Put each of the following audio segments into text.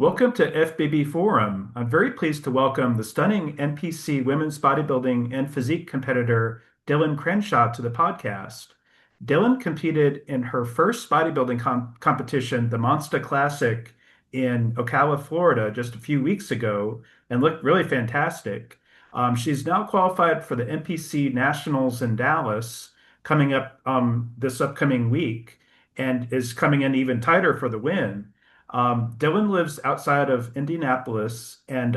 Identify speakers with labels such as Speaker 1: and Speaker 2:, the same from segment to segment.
Speaker 1: Welcome to FBB Forum. I'm very pleased to welcome the stunning NPC women's bodybuilding and physique competitor Dylan Crenshaw to the podcast. Dylan competed in her first bodybuilding competition, the Monsta Classic in Ocala, Florida, just a few weeks ago, and looked really fantastic. She's now qualified for the NPC Nationals in Dallas coming up this upcoming week and is coming in even tighter for the win. Dylan lives outside of Indianapolis, and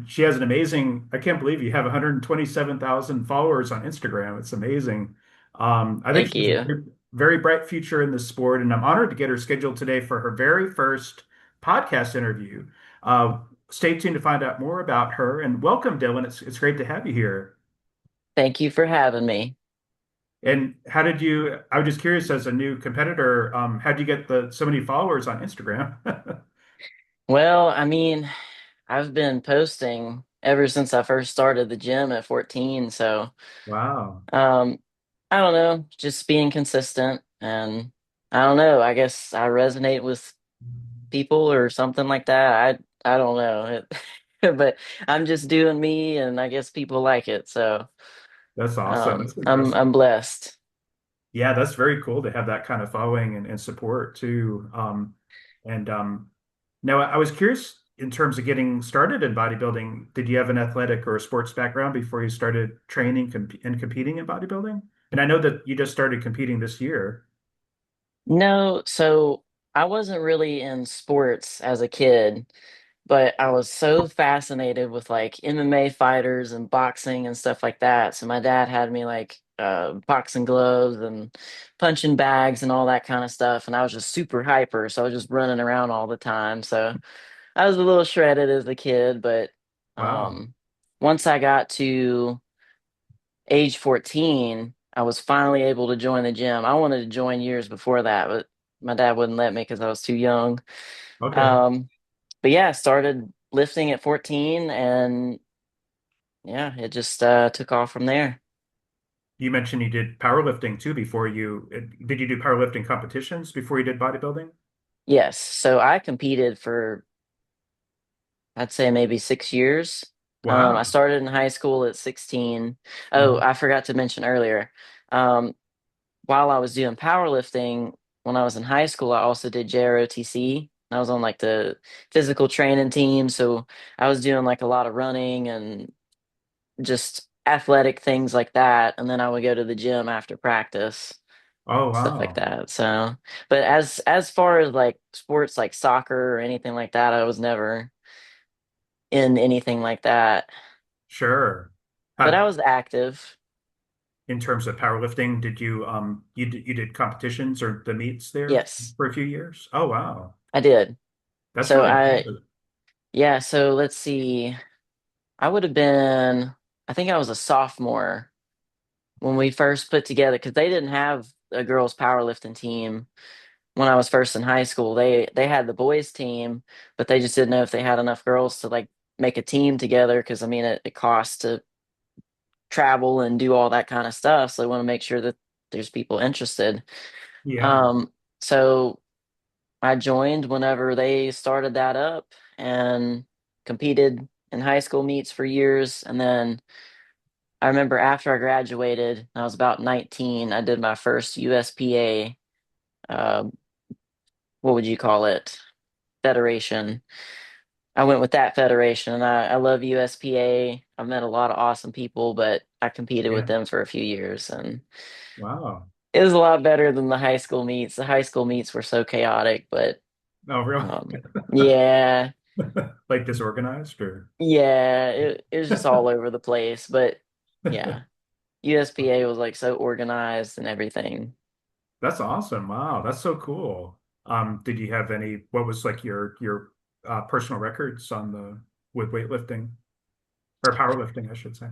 Speaker 1: she has an amazing. I can't believe you have 127,000 followers on Instagram. It's amazing. I think
Speaker 2: Thank
Speaker 1: she has a
Speaker 2: you.
Speaker 1: very bright future in the sport, and I'm honored to get her scheduled today for her very first podcast interview. Uh, Stay tuned to find out more about her. And welcome, Dylan. It's great to have you here.
Speaker 2: Thank you for having me.
Speaker 1: And how did you? I was just curious, as a new competitor, how did you get the so many followers on Instagram?
Speaker 2: Well, I've been posting ever since I first started the gym at 14, so
Speaker 1: Wow.
Speaker 2: um I don't know, just being consistent and I don't know, I guess I resonate with people or something like that. I don't know. But I'm just doing me and I guess people like it. So
Speaker 1: That's awesome. That's
Speaker 2: I'm
Speaker 1: impressive.
Speaker 2: blessed.
Speaker 1: Yeah, that's very cool to have that kind of following and support too. And Now I was curious in terms of getting started in bodybuilding, did you have an athletic or a sports background before you started training and competing in bodybuilding? And I know that you just started competing this year.
Speaker 2: No, so I wasn't really in sports as a kid. But I was so fascinated with like MMA fighters and boxing and stuff like that. So my dad had me like boxing gloves and punching bags and all that kind of stuff. And I was just super hyper. So I was just running around all the time. So I was a little shredded as a kid, but
Speaker 1: Wow.
Speaker 2: um, once I got to age 14, I was finally able to join the gym. I wanted to join years before that, but my dad wouldn't let me because I was too young.
Speaker 1: Okay.
Speaker 2: Um, but yeah, I started lifting at 14 and yeah, it just took off from there.
Speaker 1: You mentioned you did powerlifting too before did you do powerlifting competitions before you did bodybuilding?
Speaker 2: Yes. So I competed for, I'd say maybe 6 years. I
Speaker 1: Wow.
Speaker 2: started in high school at 16. Oh,
Speaker 1: Mhm.
Speaker 2: I forgot to mention earlier. Um, while I was doing powerlifting, when I was in high school, I also did JROTC. I was on like the physical training team. So I was doing like a lot of running and just athletic things like that. And then I would go to the gym after practice,
Speaker 1: Oh,
Speaker 2: stuff like
Speaker 1: wow.
Speaker 2: that. So, but as far as like sports like soccer or anything like that, I was never in anything like that.
Speaker 1: Sure.
Speaker 2: But I
Speaker 1: How,
Speaker 2: was active.
Speaker 1: in terms of powerlifting, did you did competitions or the meets there
Speaker 2: Yes,
Speaker 1: for a few years? Oh, wow.
Speaker 2: I did.
Speaker 1: That's
Speaker 2: So
Speaker 1: really
Speaker 2: I
Speaker 1: impressive.
Speaker 2: yeah, so let's see. I would have been I think I was a sophomore when we first put together because they didn't have a girls powerlifting team when I was first in high school. They had the boys team, but they just didn't know if they had enough girls to like make a team together because I mean it costs to travel and do all that kind of stuff. So they want to make sure that there's people interested.
Speaker 1: Yeah.
Speaker 2: Um, so I joined whenever they started that up and competed in high school meets for years. And then I remember after I graduated, I was about 19, I did my first USPA, uh, what would you call it? Federation. I went with that federation and I love USPA. I've met a lot of awesome people, but I competed with
Speaker 1: Yeah.
Speaker 2: them for a few years and
Speaker 1: Wow.
Speaker 2: it was a lot better than the high school meets. The high school meets were so chaotic, but
Speaker 1: Oh, really?
Speaker 2: um, yeah,
Speaker 1: Like disorganized or?
Speaker 2: yeah, it was just all over the place. But yeah, USPA was like so organized and everything.
Speaker 1: That's awesome. Wow, that's so cool. Did you have what was like your personal records on the with weightlifting or powerlifting, I should say?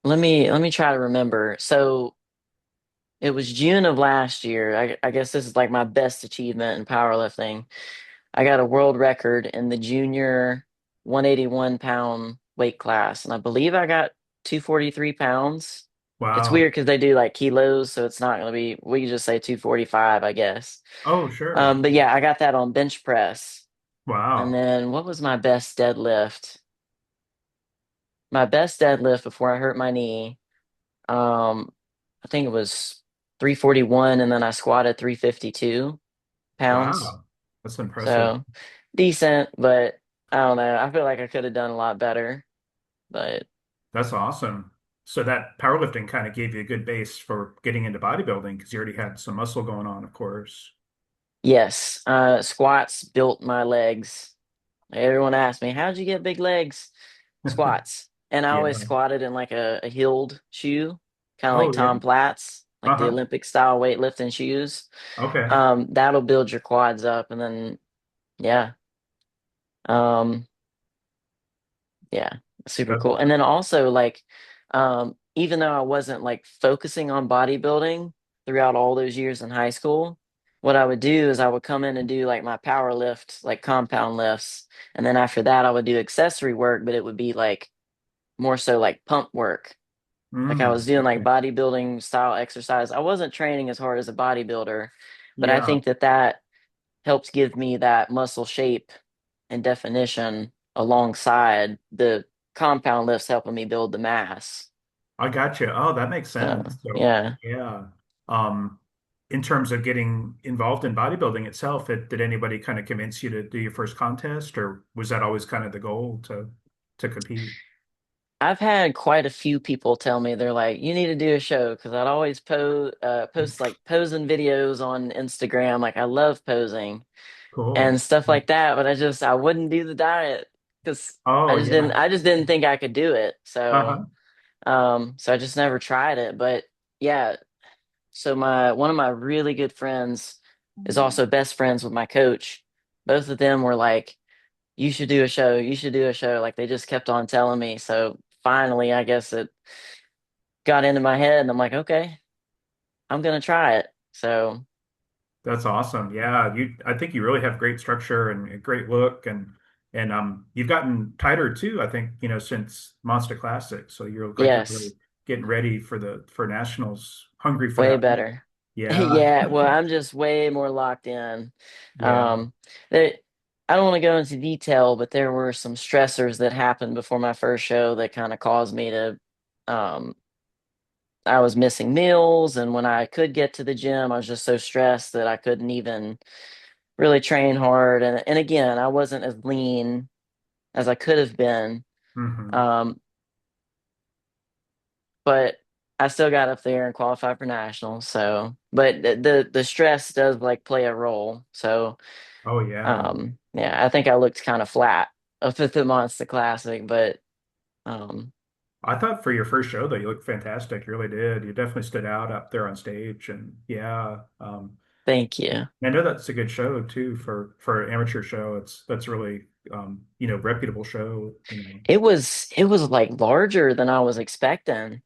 Speaker 2: Let me try to remember. So it was June of last year. I guess this is like my best achievement in powerlifting. I got a world record in the junior 181 pound weight class, and I believe I got 243 pounds. It's
Speaker 1: Wow.
Speaker 2: weird because they do like kilos, so it's not going to be, we can just say 245, I guess.
Speaker 1: Oh, sure.
Speaker 2: But yeah, I got that on bench press. And
Speaker 1: Wow.
Speaker 2: then what was my best deadlift? My best deadlift before I hurt my knee, I think it was 341, and then I squatted 352 pounds.
Speaker 1: Wow. That's impressive.
Speaker 2: So decent, but I don't know. I feel like I could have done a lot better. But
Speaker 1: That's awesome. So that powerlifting kind of gave you a good base for getting into bodybuilding because you already had some muscle going on, of course.
Speaker 2: yes, squats built my legs. Everyone asked me, how'd you get big legs? Squats. And I always
Speaker 1: Yeah.
Speaker 2: squatted in like a heeled shoe, kind of like
Speaker 1: Oh, yeah.
Speaker 2: Tom Platz, like the
Speaker 1: Uh-huh.
Speaker 2: Olympic style weightlifting shoes.
Speaker 1: Okay.
Speaker 2: That'll build your quads up, and then yeah, um, yeah, super
Speaker 1: That,
Speaker 2: cool. And then also like, even though I wasn't like focusing on bodybuilding throughout all those years in high school, what I would do is I would come in and do like my power lift, like compound lifts, and then after that I would do accessory work, but it would be like more so like pump work. Like I was doing like
Speaker 1: okay.
Speaker 2: bodybuilding style exercise. I wasn't training as hard as a bodybuilder, but I
Speaker 1: Yeah.
Speaker 2: think that that helps give me that muscle shape and definition alongside the compound lifts helping me build the mass.
Speaker 1: I got you. Oh, that makes
Speaker 2: So
Speaker 1: sense. So,
Speaker 2: yeah.
Speaker 1: yeah. Um, in terms of getting involved in bodybuilding itself, did anybody kind of convince you to do your first contest, or was that always kind of the goal to compete?
Speaker 2: I've had quite a few people tell me they're like, you need to do a show because I'd always post like posing videos on Instagram. Like I love posing and
Speaker 1: Cool.
Speaker 2: stuff like that, but I wouldn't do the diet because
Speaker 1: Oh, yeah.
Speaker 2: I just didn't think I could do it.
Speaker 1: Uh-huh.
Speaker 2: So I just never tried it. But yeah, so my one of my really good friends is also best friends with my coach. Both of them were like, you should do a show, you should do a show. Like they just kept on telling me. So finally, I guess it got into my head and I'm like, okay, I'm gonna try it. So
Speaker 1: That's awesome. Yeah, I think you really have great structure and a great look and you've gotten tighter too, I think, since Monster Classic. So you look like you're really
Speaker 2: yes,
Speaker 1: getting ready for nationals, hungry for
Speaker 2: way
Speaker 1: that.
Speaker 2: better.
Speaker 1: Yeah.
Speaker 2: Yeah, well, I'm just way more locked in.
Speaker 1: Yeah.
Speaker 2: Um, there, I don't want to go into detail, but there were some stressors that happened before my first show that kind of caused me to, um, I was missing meals, and when I could get to the gym, I was just so stressed that I couldn't even really train hard. And again, I wasn't as lean as I could have been.
Speaker 1: Hmm.
Speaker 2: Um, but I still got up there and qualified for nationals. So, but the stress does like play a role. So,
Speaker 1: Oh yeah.
Speaker 2: yeah, I think I looked kind of flat up at the Monster Classic, but um,
Speaker 1: I thought for your first show though, you looked fantastic. You really did. You definitely stood out up there on stage and yeah.
Speaker 2: thank you.
Speaker 1: I know that's a good show too for an amateur show. That's really reputable show.
Speaker 2: It was like larger than I was expecting.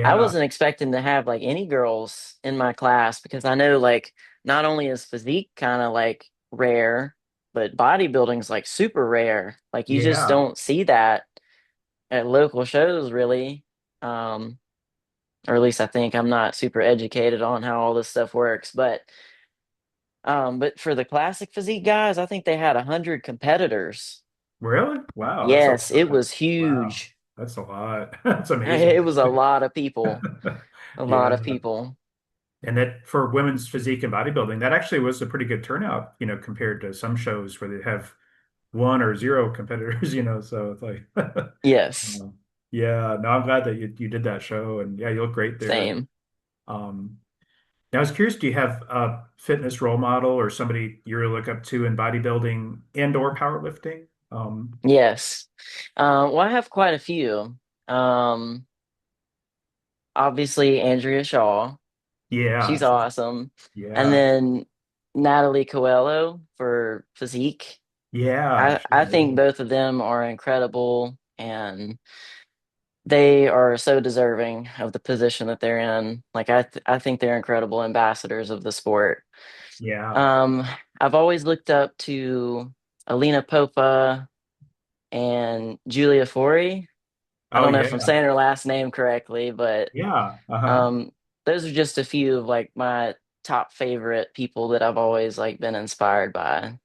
Speaker 2: I
Speaker 1: Yeah.
Speaker 2: wasn't expecting to have like any girls in my class because I know like not only is physique kind of like rare, but bodybuilding's like super rare. Like you just
Speaker 1: Yeah.
Speaker 2: don't see that at local shows really. Um, or at least I think I'm not super educated on how all this stuff works. But for the classic physique guys, I think they had 100 competitors.
Speaker 1: Really? Wow, that's a
Speaker 2: Yes, it
Speaker 1: lot.
Speaker 2: was
Speaker 1: Wow.
Speaker 2: huge.
Speaker 1: That's a lot. That's amazing.
Speaker 2: It was a lot of people, a lot
Speaker 1: Yeah.
Speaker 2: of people.
Speaker 1: And that for women's physique and bodybuilding, that actually was a pretty good turnout, compared to some shows where they have one or zero competitors. So it's like,
Speaker 2: Yes,
Speaker 1: yeah, no, I'm glad that you did that show and yeah, you look great there.
Speaker 2: same.
Speaker 1: Um, Now I was curious, do you have a fitness role model or somebody you really look up to in bodybuilding and or powerlifting?
Speaker 2: Yes. Well, I have quite a few. Um, Obviously, Andrea Shaw.
Speaker 1: Yeah,
Speaker 2: She's awesome. And
Speaker 1: yeah,
Speaker 2: then Natalie Coelho for physique.
Speaker 1: yeah,
Speaker 2: I
Speaker 1: sure.
Speaker 2: think both of them are incredible and they are so deserving of the position that they're in. Like I think they're incredible ambassadors of the sport.
Speaker 1: Yeah.
Speaker 2: Um, I've always looked up to Alina Popa and Julia Fori. I
Speaker 1: Oh
Speaker 2: don't know if I'm
Speaker 1: yeah.
Speaker 2: saying her last name correctly, but
Speaker 1: Yeah. Uh-huh.
Speaker 2: um, those are just a few of like my top favorite people that I've always like been inspired by.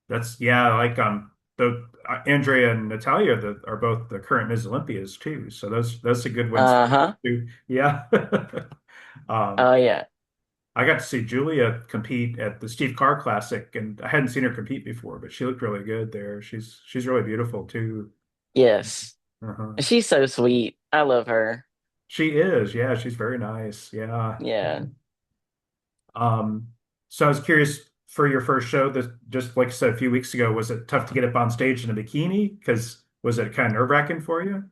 Speaker 1: That's yeah, like the Andrea and Natalia that are both the current Ms. Olympias too. So those are good ones
Speaker 2: Uh-huh.
Speaker 1: too. Yeah. Um,
Speaker 2: Oh yeah.
Speaker 1: I got to see Julia compete at the Steve Carr Classic, and I hadn't seen her compete before, but she looked really good there. She's really beautiful too.
Speaker 2: Yes.
Speaker 1: Uh-huh.
Speaker 2: She's so sweet. I love her.
Speaker 1: She is, yeah, she's very nice. Yeah.
Speaker 2: Yeah.
Speaker 1: Um, so I was curious for your first show, this just like I said a few weeks ago, was it tough to get up on stage in a bikini? Because was it kind of nerve-wracking for you?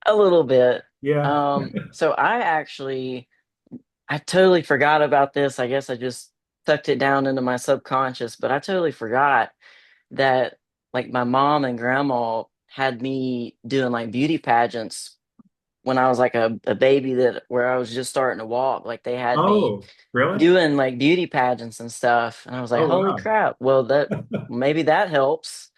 Speaker 2: A little bit.
Speaker 1: Yeah.
Speaker 2: So I totally forgot about this. I guess I just tucked it down into my subconscious, but I totally forgot that like my mom and grandma had me doing like beauty pageants when I was like a baby that where I was just starting to walk. Like they had me
Speaker 1: Oh, really?
Speaker 2: doing like beauty pageants and stuff. And I was like,
Speaker 1: Oh,
Speaker 2: holy
Speaker 1: wow.
Speaker 2: crap. Well, maybe that helps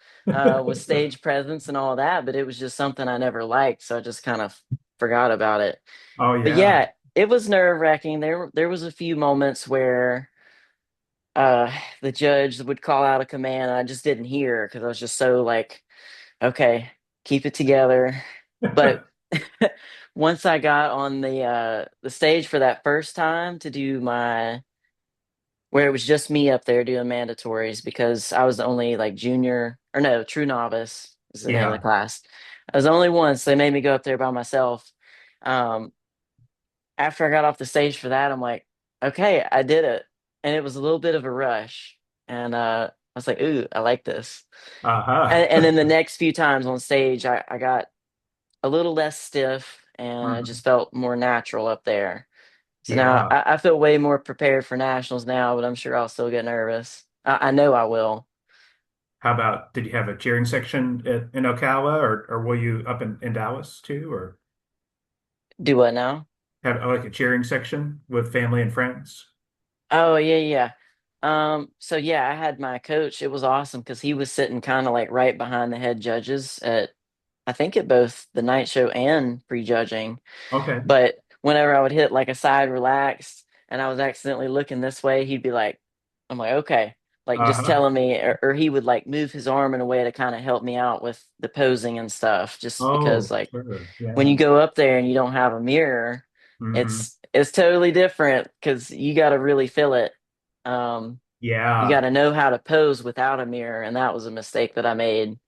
Speaker 2: with stage presence and all that, but it was just something I never liked, so I just kind of forgot about it.
Speaker 1: Oh,
Speaker 2: But
Speaker 1: yeah.
Speaker 2: yeah, it was nerve-wracking. There was a few moments where uh the judge would call out a command and I just didn't hear because I was just so like, okay, keep it together. But once I got on the stage for that first time to do my where it was just me up there doing mandatories because I was the only like junior or no, true novice is the name of the
Speaker 1: Yeah.
Speaker 2: class. I was the only one, so they made me go up there by myself. Um, After I got off the stage for that, I'm like, okay, I did it. And it was a little bit of a rush. And I was like, ooh, I like this. And
Speaker 1: Uh-huh.
Speaker 2: then the next few times on stage, I got a little less stiff and I
Speaker 1: Mhm.
Speaker 2: just felt more natural up there. So now
Speaker 1: Yeah.
Speaker 2: I feel way more prepared for nationals now, but I'm sure I'll still get nervous. I know I will.
Speaker 1: How about, did you have a cheering section in Ocala or were you up in Dallas too? Or
Speaker 2: Do what now?
Speaker 1: have like a cheering section with family and friends?
Speaker 2: Oh yeah, yeah. So yeah, I had my coach. It was awesome because he was sitting kind of like right behind the head judges at I think at both the night show and prejudging.
Speaker 1: Okay.
Speaker 2: But whenever I would hit like a side relaxed and I was accidentally looking this way, he'd be like, I'm like, okay, like just
Speaker 1: Uh-huh.
Speaker 2: telling me, or he would like move his arm in a way to kind of help me out with the posing and stuff, just because
Speaker 1: Oh,
Speaker 2: like
Speaker 1: sure.
Speaker 2: when
Speaker 1: Yeah.
Speaker 2: you go up there and you don't have a mirror,
Speaker 1: Hmm.
Speaker 2: it's totally different because you got to really feel it. Um, you got
Speaker 1: Yeah.
Speaker 2: to know how to pose without a mirror, and that was a mistake that I made.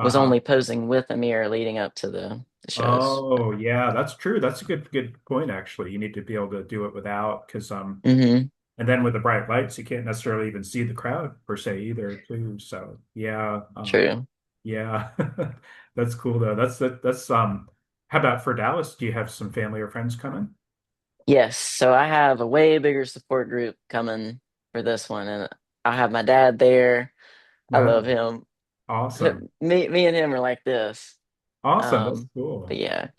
Speaker 2: Was
Speaker 1: Uh-huh.
Speaker 2: only posing with a mirror leading up to the shows.
Speaker 1: Oh, yeah, that's true. That's a good point actually. You need to be able to do it without because
Speaker 2: Hmm.
Speaker 1: and then with the bright lights, you can't necessarily even see the crowd per se either too. So, yeah.
Speaker 2: True.
Speaker 1: Yeah. That's cool though. That's how about for Dallas? Do you have some family or friends coming?
Speaker 2: Yes, so I have a way bigger support group coming for this one, and I have my dad there. I love
Speaker 1: Oh,
Speaker 2: him.
Speaker 1: awesome.
Speaker 2: Me and him are like this.
Speaker 1: Awesome. That's
Speaker 2: Um, but
Speaker 1: cool.
Speaker 2: yeah,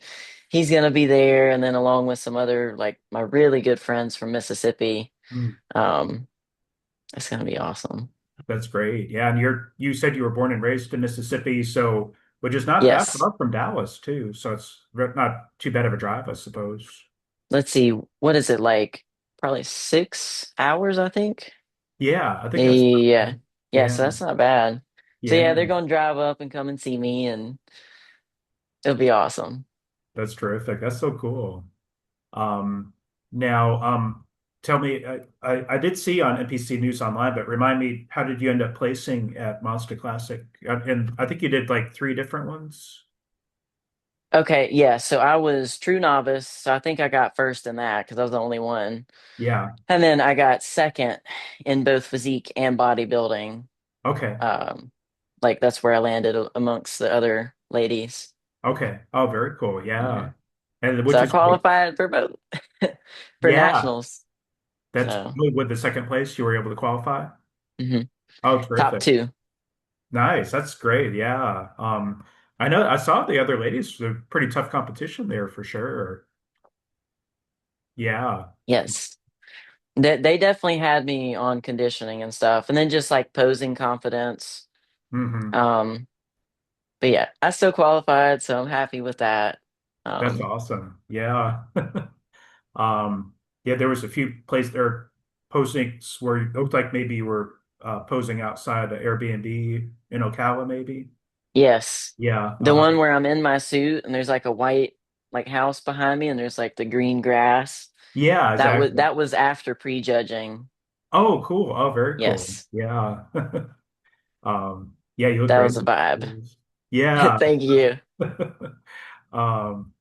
Speaker 2: he's gonna be there, and then along with some other like my really good friends from Mississippi.
Speaker 1: Mm,
Speaker 2: Um, it's gonna be awesome.
Speaker 1: that's great. Yeah, and you said you were born and raised in Mississippi, so which is not that
Speaker 2: Yes.
Speaker 1: far from Dallas too. So it's not too bad of a drive, I suppose.
Speaker 2: Let's see, what is it like? Probably 6 hours, I think.
Speaker 1: Yeah, I think that's
Speaker 2: Yeah. Yeah,
Speaker 1: yeah,
Speaker 2: so that's not bad. So
Speaker 1: yeah,
Speaker 2: yeah, they're gonna drive up and come and see me, and it'll be awesome.
Speaker 1: that's terrific. That's so cool. Um, now, tell me, I did see on NPC News Online, but remind me, how did you end up placing at Monster Classic? And I think you did like three different ones.
Speaker 2: Okay, yeah, so I was true novice, so I think I got first in that because I was the only one.
Speaker 1: Yeah.
Speaker 2: And then I got second in both physique and bodybuilding.
Speaker 1: Okay.
Speaker 2: Um, like that's where I landed amongst the other ladies.
Speaker 1: Okay. Oh, very cool.
Speaker 2: Yeah.
Speaker 1: Yeah. And
Speaker 2: So
Speaker 1: which
Speaker 2: I
Speaker 1: is great.
Speaker 2: qualified for both for
Speaker 1: Yeah.
Speaker 2: nationals.
Speaker 1: That's
Speaker 2: So
Speaker 1: with the second place, you were able to qualify.
Speaker 2: mhm.
Speaker 1: Oh,
Speaker 2: Top
Speaker 1: terrific.
Speaker 2: two.
Speaker 1: Nice. That's great. Yeah. I know I saw the other ladies, a pretty tough competition there for sure. Yeah.
Speaker 2: Yes. They definitely had me on conditioning and stuff, and then just like posing confidence.
Speaker 1: Hmm.
Speaker 2: Um, but yeah, I still qualified, so I'm happy with that.
Speaker 1: That's
Speaker 2: Um,
Speaker 1: awesome. Yeah. Um, yeah, there was a few places there postings where it looked like maybe you were posing outside the Airbnb in Ocala, maybe.
Speaker 2: yes,
Speaker 1: Yeah.
Speaker 2: the one where I'm in my suit and there's like a white like house behind me and there's like the green grass.
Speaker 1: Yeah, exactly.
Speaker 2: That was after prejudging.
Speaker 1: Oh, cool. Oh, very cool.
Speaker 2: Yes,
Speaker 1: Yeah. Yeah, you look
Speaker 2: that
Speaker 1: great
Speaker 2: was a
Speaker 1: in
Speaker 2: vibe.
Speaker 1: those. Yeah.
Speaker 2: Thank you.
Speaker 1: Um,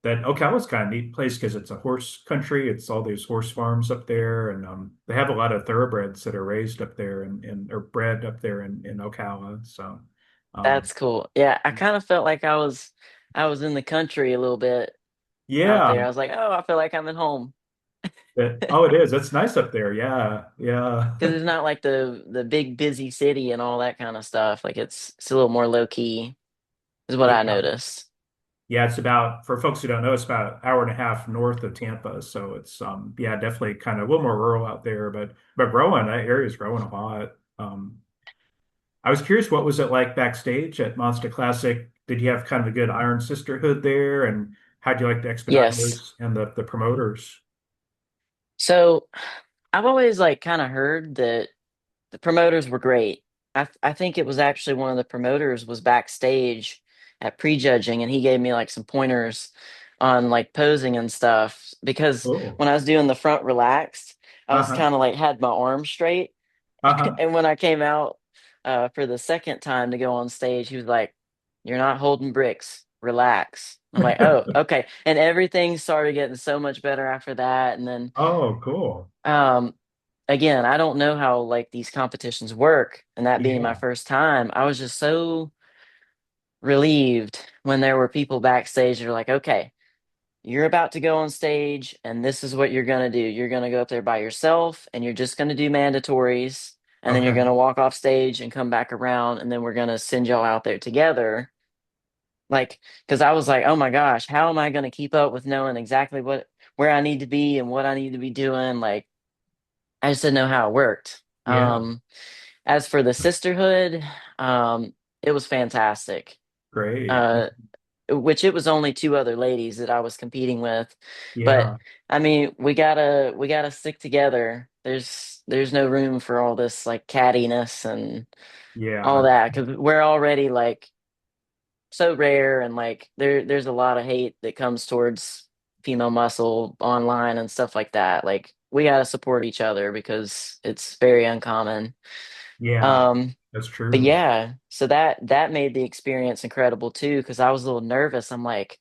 Speaker 1: that Ocala's kind of neat place because it's a horse country. It's all these horse farms up there, and they have a lot of thoroughbreds that are raised up there and or bred up there in Ocala. So, um,
Speaker 2: That's cool. Yeah, I kind of felt like I was in the country a little bit out
Speaker 1: yeah,
Speaker 2: there. I was like, oh, I feel like I'm at home
Speaker 1: oh, it is. It's nice up there. Yeah, yeah,
Speaker 2: because it's not like the big busy city and all that kind of stuff. Like it's a little more low key, is what I
Speaker 1: yeah,
Speaker 2: noticed.
Speaker 1: yeah. It's about for folks who don't know, it's about an hour and a half north of Tampa. So it's yeah, definitely kind of a little more rural out there, but growing that area is growing a lot. I was curious, what was it like backstage at Monster Classic? Did you have kind of a good Iron Sisterhood there? And how'd you like the
Speaker 2: Yes.
Speaker 1: expediters and the promoters?
Speaker 2: So I've always like kind of heard that the promoters were great. I think it was actually one of the promoters was backstage at prejudging and he gave me like some pointers on like posing and stuff because
Speaker 1: Oh,
Speaker 2: when I was doing the front relaxed, I was
Speaker 1: uh-huh,
Speaker 2: kind of like had my arms straight.
Speaker 1: uh-huh.
Speaker 2: And when I came out for the second time to go on stage, he was like, "You're not holding bricks. Relax." I'm like, "Oh, okay." And everything started getting so much better after that. And then
Speaker 1: Oh, cool.
Speaker 2: um again, I don't know how like these competitions work, and that being my
Speaker 1: Yeah.
Speaker 2: first time, I was just so relieved when there were people backstage that are like, okay, you're about to go on stage, and this is what you're gonna do. You're gonna go up there by yourself, and you're just gonna do mandatories, and then you're
Speaker 1: Okay.
Speaker 2: gonna walk off stage and come back around, and then we're gonna send y'all out there together. Like, because I was like, oh my gosh, how am I gonna keep up with knowing exactly what where I need to be and what I need to be doing? Like, I just didn't know how it worked.
Speaker 1: Yeah.
Speaker 2: As for the sisterhood, it was fantastic.
Speaker 1: Great.
Speaker 2: Uh, which it was only two other ladies that I was competing with, but
Speaker 1: Yeah.
Speaker 2: I mean, we gotta stick together. There's no room for all this like cattiness and all
Speaker 1: Yeah.
Speaker 2: that because we're already like so rare and like there's a lot of hate that comes towards female muscle online and stuff like that. Like we gotta support each other because it's very uncommon.
Speaker 1: Yeah.
Speaker 2: Um,
Speaker 1: That's
Speaker 2: but
Speaker 1: true.
Speaker 2: yeah, so that made the experience incredible too, because I was a little nervous. I'm like,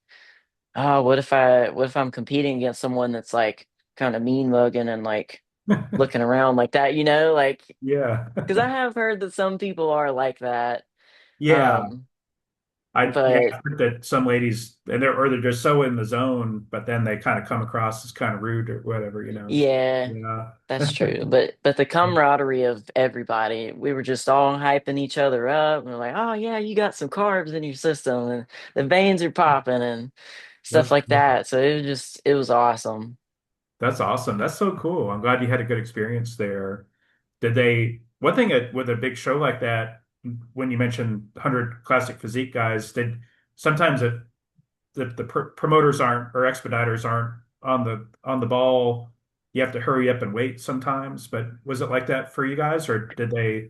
Speaker 2: oh, what if I'm competing against someone that's like kind of mean mugging and like looking around like that, like
Speaker 1: Yeah.
Speaker 2: because I have heard that some people are like that.
Speaker 1: Yeah.
Speaker 2: Um,
Speaker 1: Yeah,
Speaker 2: but
Speaker 1: I heard that some ladies and they're just so in the zone, but then they kind of come across as kind of rude or whatever, you know. So,
Speaker 2: yeah,
Speaker 1: yeah.
Speaker 2: that's true. But the camaraderie of everybody, we were just all hyping each other up. And we're like, oh yeah, you got some carbs in your system, and the veins are popping and stuff
Speaker 1: That's
Speaker 2: like that. So it was awesome.
Speaker 1: That's awesome. That's so cool. I'm glad you had a good experience there. One thing with a big show like that, when you mentioned 100 classic physique guys, sometimes promoters aren't or expediters aren't on the ball. You have to hurry up and wait sometimes. But was it like that for you guys, or did they,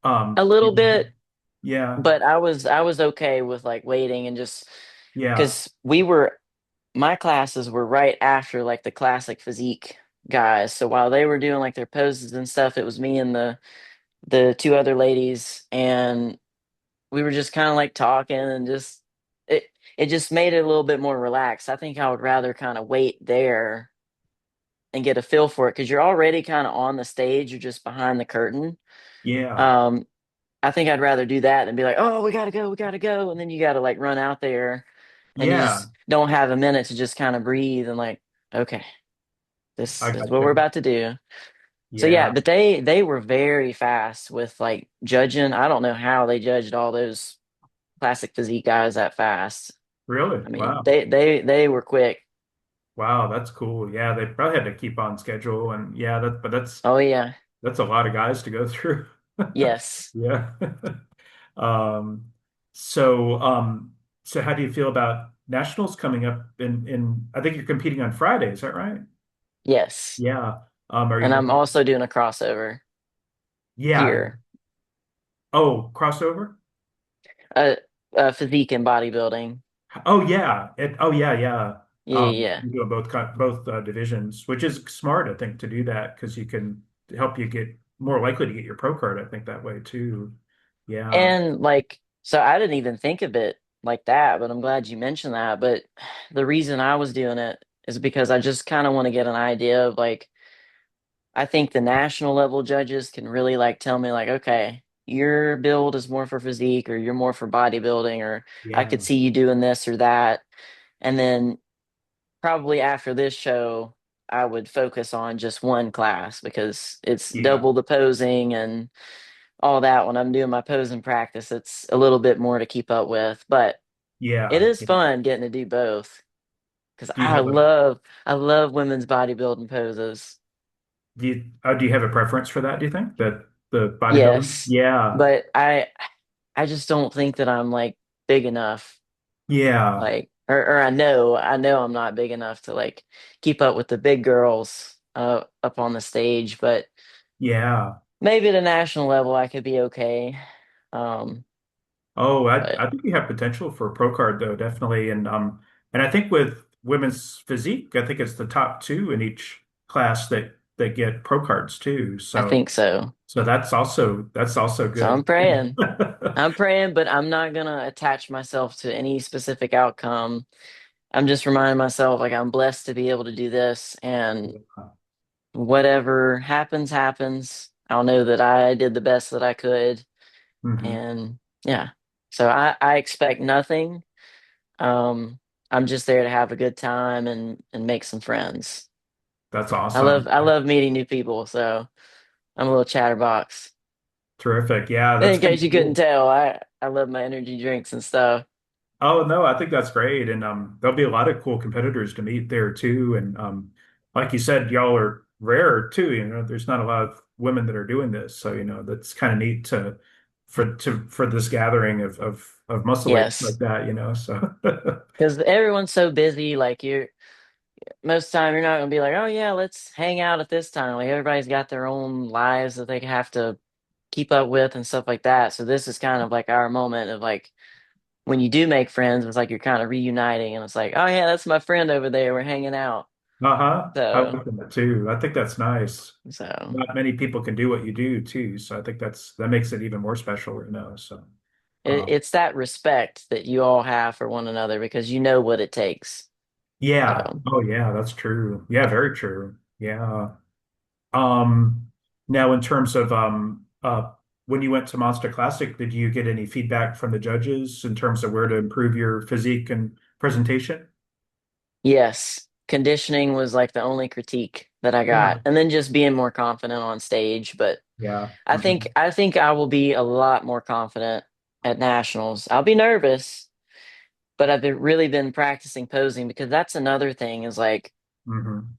Speaker 2: A little bit,
Speaker 1: yeah,
Speaker 2: but I was okay with like waiting and just
Speaker 1: yeah,
Speaker 2: because my classes were right after like the classic physique guys. So while they were doing like their poses and stuff, it was me and the two other ladies, and we were just kind of like talking and just it it just made it a little bit more relaxed. I think I would rather kind of wait there and get a feel for it because you're already kind of on the stage, you're just behind the curtain.
Speaker 1: yeah,
Speaker 2: Um, I think I'd rather do that than be like, oh, we gotta go, and then you gotta like run out there and you
Speaker 1: yeah.
Speaker 2: just don't have a minute to just kind of breathe and like, okay,
Speaker 1: I
Speaker 2: this is what we're
Speaker 1: gotcha.
Speaker 2: about to do. So yeah,
Speaker 1: Yeah,
Speaker 2: but they were very fast with like judging. I don't know how they judged all those classic physique guys that fast.
Speaker 1: really.
Speaker 2: I mean,
Speaker 1: Wow.
Speaker 2: they were quick.
Speaker 1: Wow, that's cool. Yeah, they probably had to keep on schedule, and yeah, but
Speaker 2: Oh yeah,
Speaker 1: that's a lot of guys to go through.
Speaker 2: yes.
Speaker 1: Yeah. Um, so, so how do you feel about? nationals coming up in I think you're competing on Friday, is that right?
Speaker 2: Yes.
Speaker 1: Yeah. Are you
Speaker 2: And I'm
Speaker 1: going?
Speaker 2: also doing a crossover
Speaker 1: Yeah.
Speaker 2: here.
Speaker 1: Oh, crossover?
Speaker 2: Uh, Physique and bodybuilding.
Speaker 1: Oh yeah. Oh yeah, yeah.
Speaker 2: Yeah, yeah.
Speaker 1: You do both both divisions, which is smart, I think, to do that because you can help you get more likely to get your pro card, I think, that way too. Yeah.
Speaker 2: And like, so I didn't even think of it like that, but I'm glad you mentioned that. But the reason I was doing it is because I just kind of want to get an idea of like, I think the national level judges can really like tell me like, okay, your build is more for physique or you're more for bodybuilding, or I
Speaker 1: Yeah.
Speaker 2: could see you doing this or that. And then probably after this show, I would focus on just one class because it's
Speaker 1: Yeah.
Speaker 2: double the posing and all that. When I'm doing my posing practice, it's a little bit more to keep up with, but it
Speaker 1: Yeah.
Speaker 2: is
Speaker 1: Yeah.
Speaker 2: fun getting to do both because
Speaker 1: Do you have a
Speaker 2: I love women's bodybuilding poses.
Speaker 1: do you have a preference for that, do you think? That the bodybuilding?
Speaker 2: Yes,
Speaker 1: Yeah.
Speaker 2: but I just don't think that I'm like big enough,
Speaker 1: Yeah.
Speaker 2: like, or I know I'm not big enough to like keep up with the big girls up on the stage, but
Speaker 1: Yeah.
Speaker 2: maybe at a national level I could be okay. Um,
Speaker 1: Oh,
Speaker 2: but
Speaker 1: I think you have potential for a pro card though, definitely. And I think with women's physique, I think it's the top two in each class that get pro cards too.
Speaker 2: I think so.
Speaker 1: So that's also
Speaker 2: So I'm
Speaker 1: good.
Speaker 2: praying. I'm praying, but I'm not gonna attach myself to any specific outcome. I'm just reminding myself like I'm blessed to be able to do this, and whatever happens, happens. I'll know that I did the best that I could,
Speaker 1: Hmm.
Speaker 2: and yeah. So I expect nothing. Um, I'm just there to have a good time and make some friends.
Speaker 1: That's awesome.
Speaker 2: I love meeting new people, so I'm a little chatterbox.
Speaker 1: Terrific. Yeah, that's
Speaker 2: In
Speaker 1: kind of
Speaker 2: case you couldn't
Speaker 1: cool.
Speaker 2: tell, I love my energy drinks and stuff.
Speaker 1: Oh no, I think that's great, and there'll be a lot of cool competitors to meet there too. And like you said, y'all are rare too. You know, there's not a lot of women that are doing this, so you know that's kind of neat for this gathering of muscle weights
Speaker 2: Yes.
Speaker 1: like that. You know, so
Speaker 2: Because everyone's so busy, like you're most of the time you're not gonna be like, oh yeah, let's hang out at this time. Like everybody's got their own lives that they have to keep up with and stuff like that. So this is kind of like our moment of like when you do make friends, it's like you're kind of reuniting and it's like, oh yeah, that's my friend over there. We're hanging out.
Speaker 1: uh-huh. I
Speaker 2: So
Speaker 1: like that too. I think that's nice.
Speaker 2: so
Speaker 1: Not many people can do what you do too, so I think that makes it even more special. You know, so. Um,
Speaker 2: it's that respect that you all have for one another because you know what it takes.
Speaker 1: yeah.
Speaker 2: So
Speaker 1: Oh yeah, that's true. Yeah, very true. Yeah. Um, Now in terms of when you went to Monster Classic, did you get any feedback from the judges in terms of where to improve your physique and presentation?
Speaker 2: yes, conditioning was like the only critique that I got.
Speaker 1: Yeah.
Speaker 2: And then just being more confident on stage, but
Speaker 1: Yeah. Mhm.
Speaker 2: I think I will be a lot more confident at nationals. I'll be nervous, but really been practicing posing because that's another thing is like
Speaker 1: Mhm.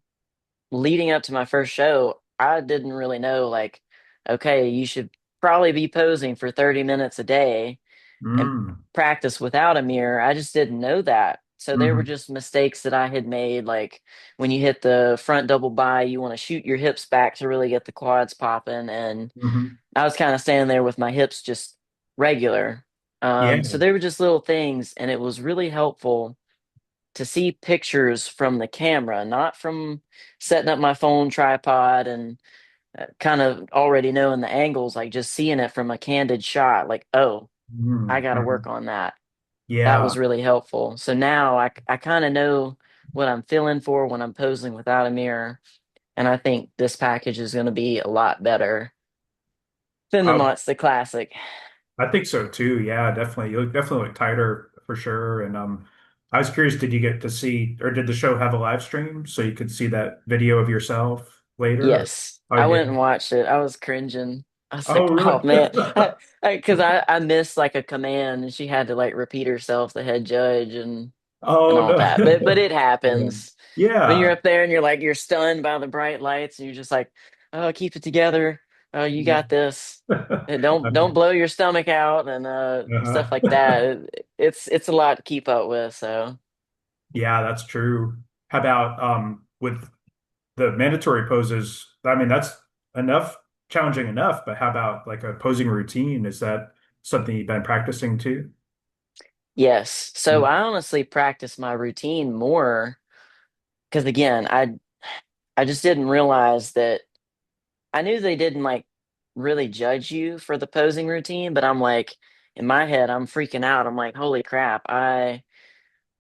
Speaker 2: leading up to my first show, I didn't really know like, okay, you should probably be posing for 30 minutes a day and
Speaker 1: Mm.
Speaker 2: practice without a mirror. I just didn't know that. So there were
Speaker 1: Mhm.
Speaker 2: just mistakes that I had made. Like when you hit the front double by, you want to shoot your hips back to really get the quads popping. And
Speaker 1: Mhm.
Speaker 2: I was kind of standing there with my hips just regular. So
Speaker 1: Yeah.
Speaker 2: there were just little things, and it was really helpful to see pictures from the camera, not from setting up my phone tripod and kind of already knowing the angles, like just seeing it from a candid shot, like, oh, I
Speaker 1: Mhm.
Speaker 2: got to work
Speaker 1: Mhm.
Speaker 2: on that. That
Speaker 1: Yeah.
Speaker 2: was really helpful. So now I kind of know what I'm feeling for when I'm posing without a mirror. And I think this package is going to be a lot better than the
Speaker 1: I,
Speaker 2: Monster Classic.
Speaker 1: I think so too. Yeah, definitely. You definitely look tighter for sure. And I was curious, did you get to see or did the show have a live stream so you could see that video of yourself later?
Speaker 2: Yes,
Speaker 1: Oh,
Speaker 2: I
Speaker 1: you
Speaker 2: went and
Speaker 1: did?
Speaker 2: watched it. I was cringing. I was
Speaker 1: Oh,
Speaker 2: like,
Speaker 1: really?
Speaker 2: oh man, because I missed like a command and she had to like repeat herself, the head judge, and
Speaker 1: Oh
Speaker 2: all that. But
Speaker 1: no.
Speaker 2: it
Speaker 1: Yeah.
Speaker 2: happens when you're
Speaker 1: Yeah.
Speaker 2: up there and you're like you're stunned by the bright lights and you're just like, oh, keep it together. Oh, you
Speaker 1: Yeah.
Speaker 2: got this. And don't blow your stomach out and stuff like
Speaker 1: Uh-huh.
Speaker 2: that. It's a lot to keep up with. So
Speaker 1: Yeah, that's true. How about with the mandatory poses? I mean, that's enough challenging enough, but how about like a posing routine? Is that something you've been practicing too?
Speaker 2: Yes. So
Speaker 1: Mm.
Speaker 2: I honestly practice my routine more because again, I just didn't realize that I knew they didn't like really judge you for the posing routine, but I'm like in my head, I'm freaking out. I'm like, holy crap,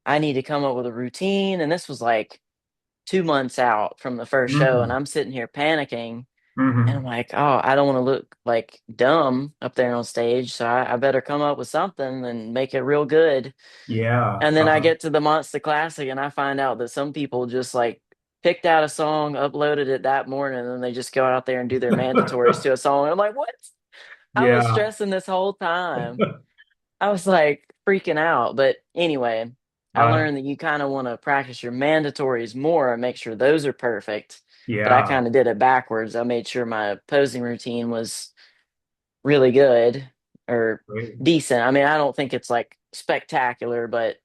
Speaker 2: I need to come up with a routine. And this was like 2 months out from the first show, and
Speaker 1: Mhm.
Speaker 2: I'm sitting here panicking. And I'm
Speaker 1: Mhm.
Speaker 2: like, oh, I don't want to look like dumb up there on stage, so I better come up with something and make it real good.
Speaker 1: Yeah.
Speaker 2: And then I get to the Monster Classic and I find out that some people just like picked out a song, uploaded it that morning, and then they just go out there and do their mandatories to a song. I'm like, what? I was
Speaker 1: Yeah.
Speaker 2: stressing this whole time. I was like freaking out. But anyway, I
Speaker 1: Uh,
Speaker 2: learned that you kind of want to practice your mandatories more and make sure those are perfect. But I
Speaker 1: yeah.
Speaker 2: kind of did it backwards. I made sure my posing routine was really good or
Speaker 1: Great.
Speaker 2: decent. I mean, I don't think it's like spectacular, but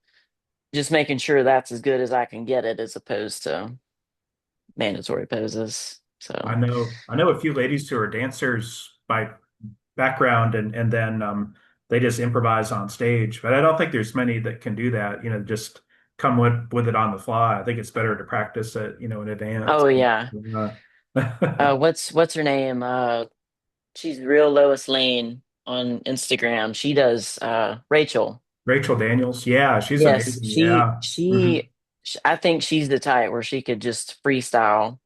Speaker 2: just making sure that's as good as I can get it as opposed to mandatory poses. So,
Speaker 1: I know a few ladies who are dancers by background and then they just improvise on stage. But I don't think there's many that can do that, just come with it on the fly. I think it's better to practice it, in advance.
Speaker 2: oh yeah. What's her name? She's real Lois Lane on Instagram. She does Rachel.
Speaker 1: Rachel Daniels. Yeah, she's
Speaker 2: Yes,
Speaker 1: amazing. Yeah. Hmm.
Speaker 2: I think she's the type where she could just freestyle.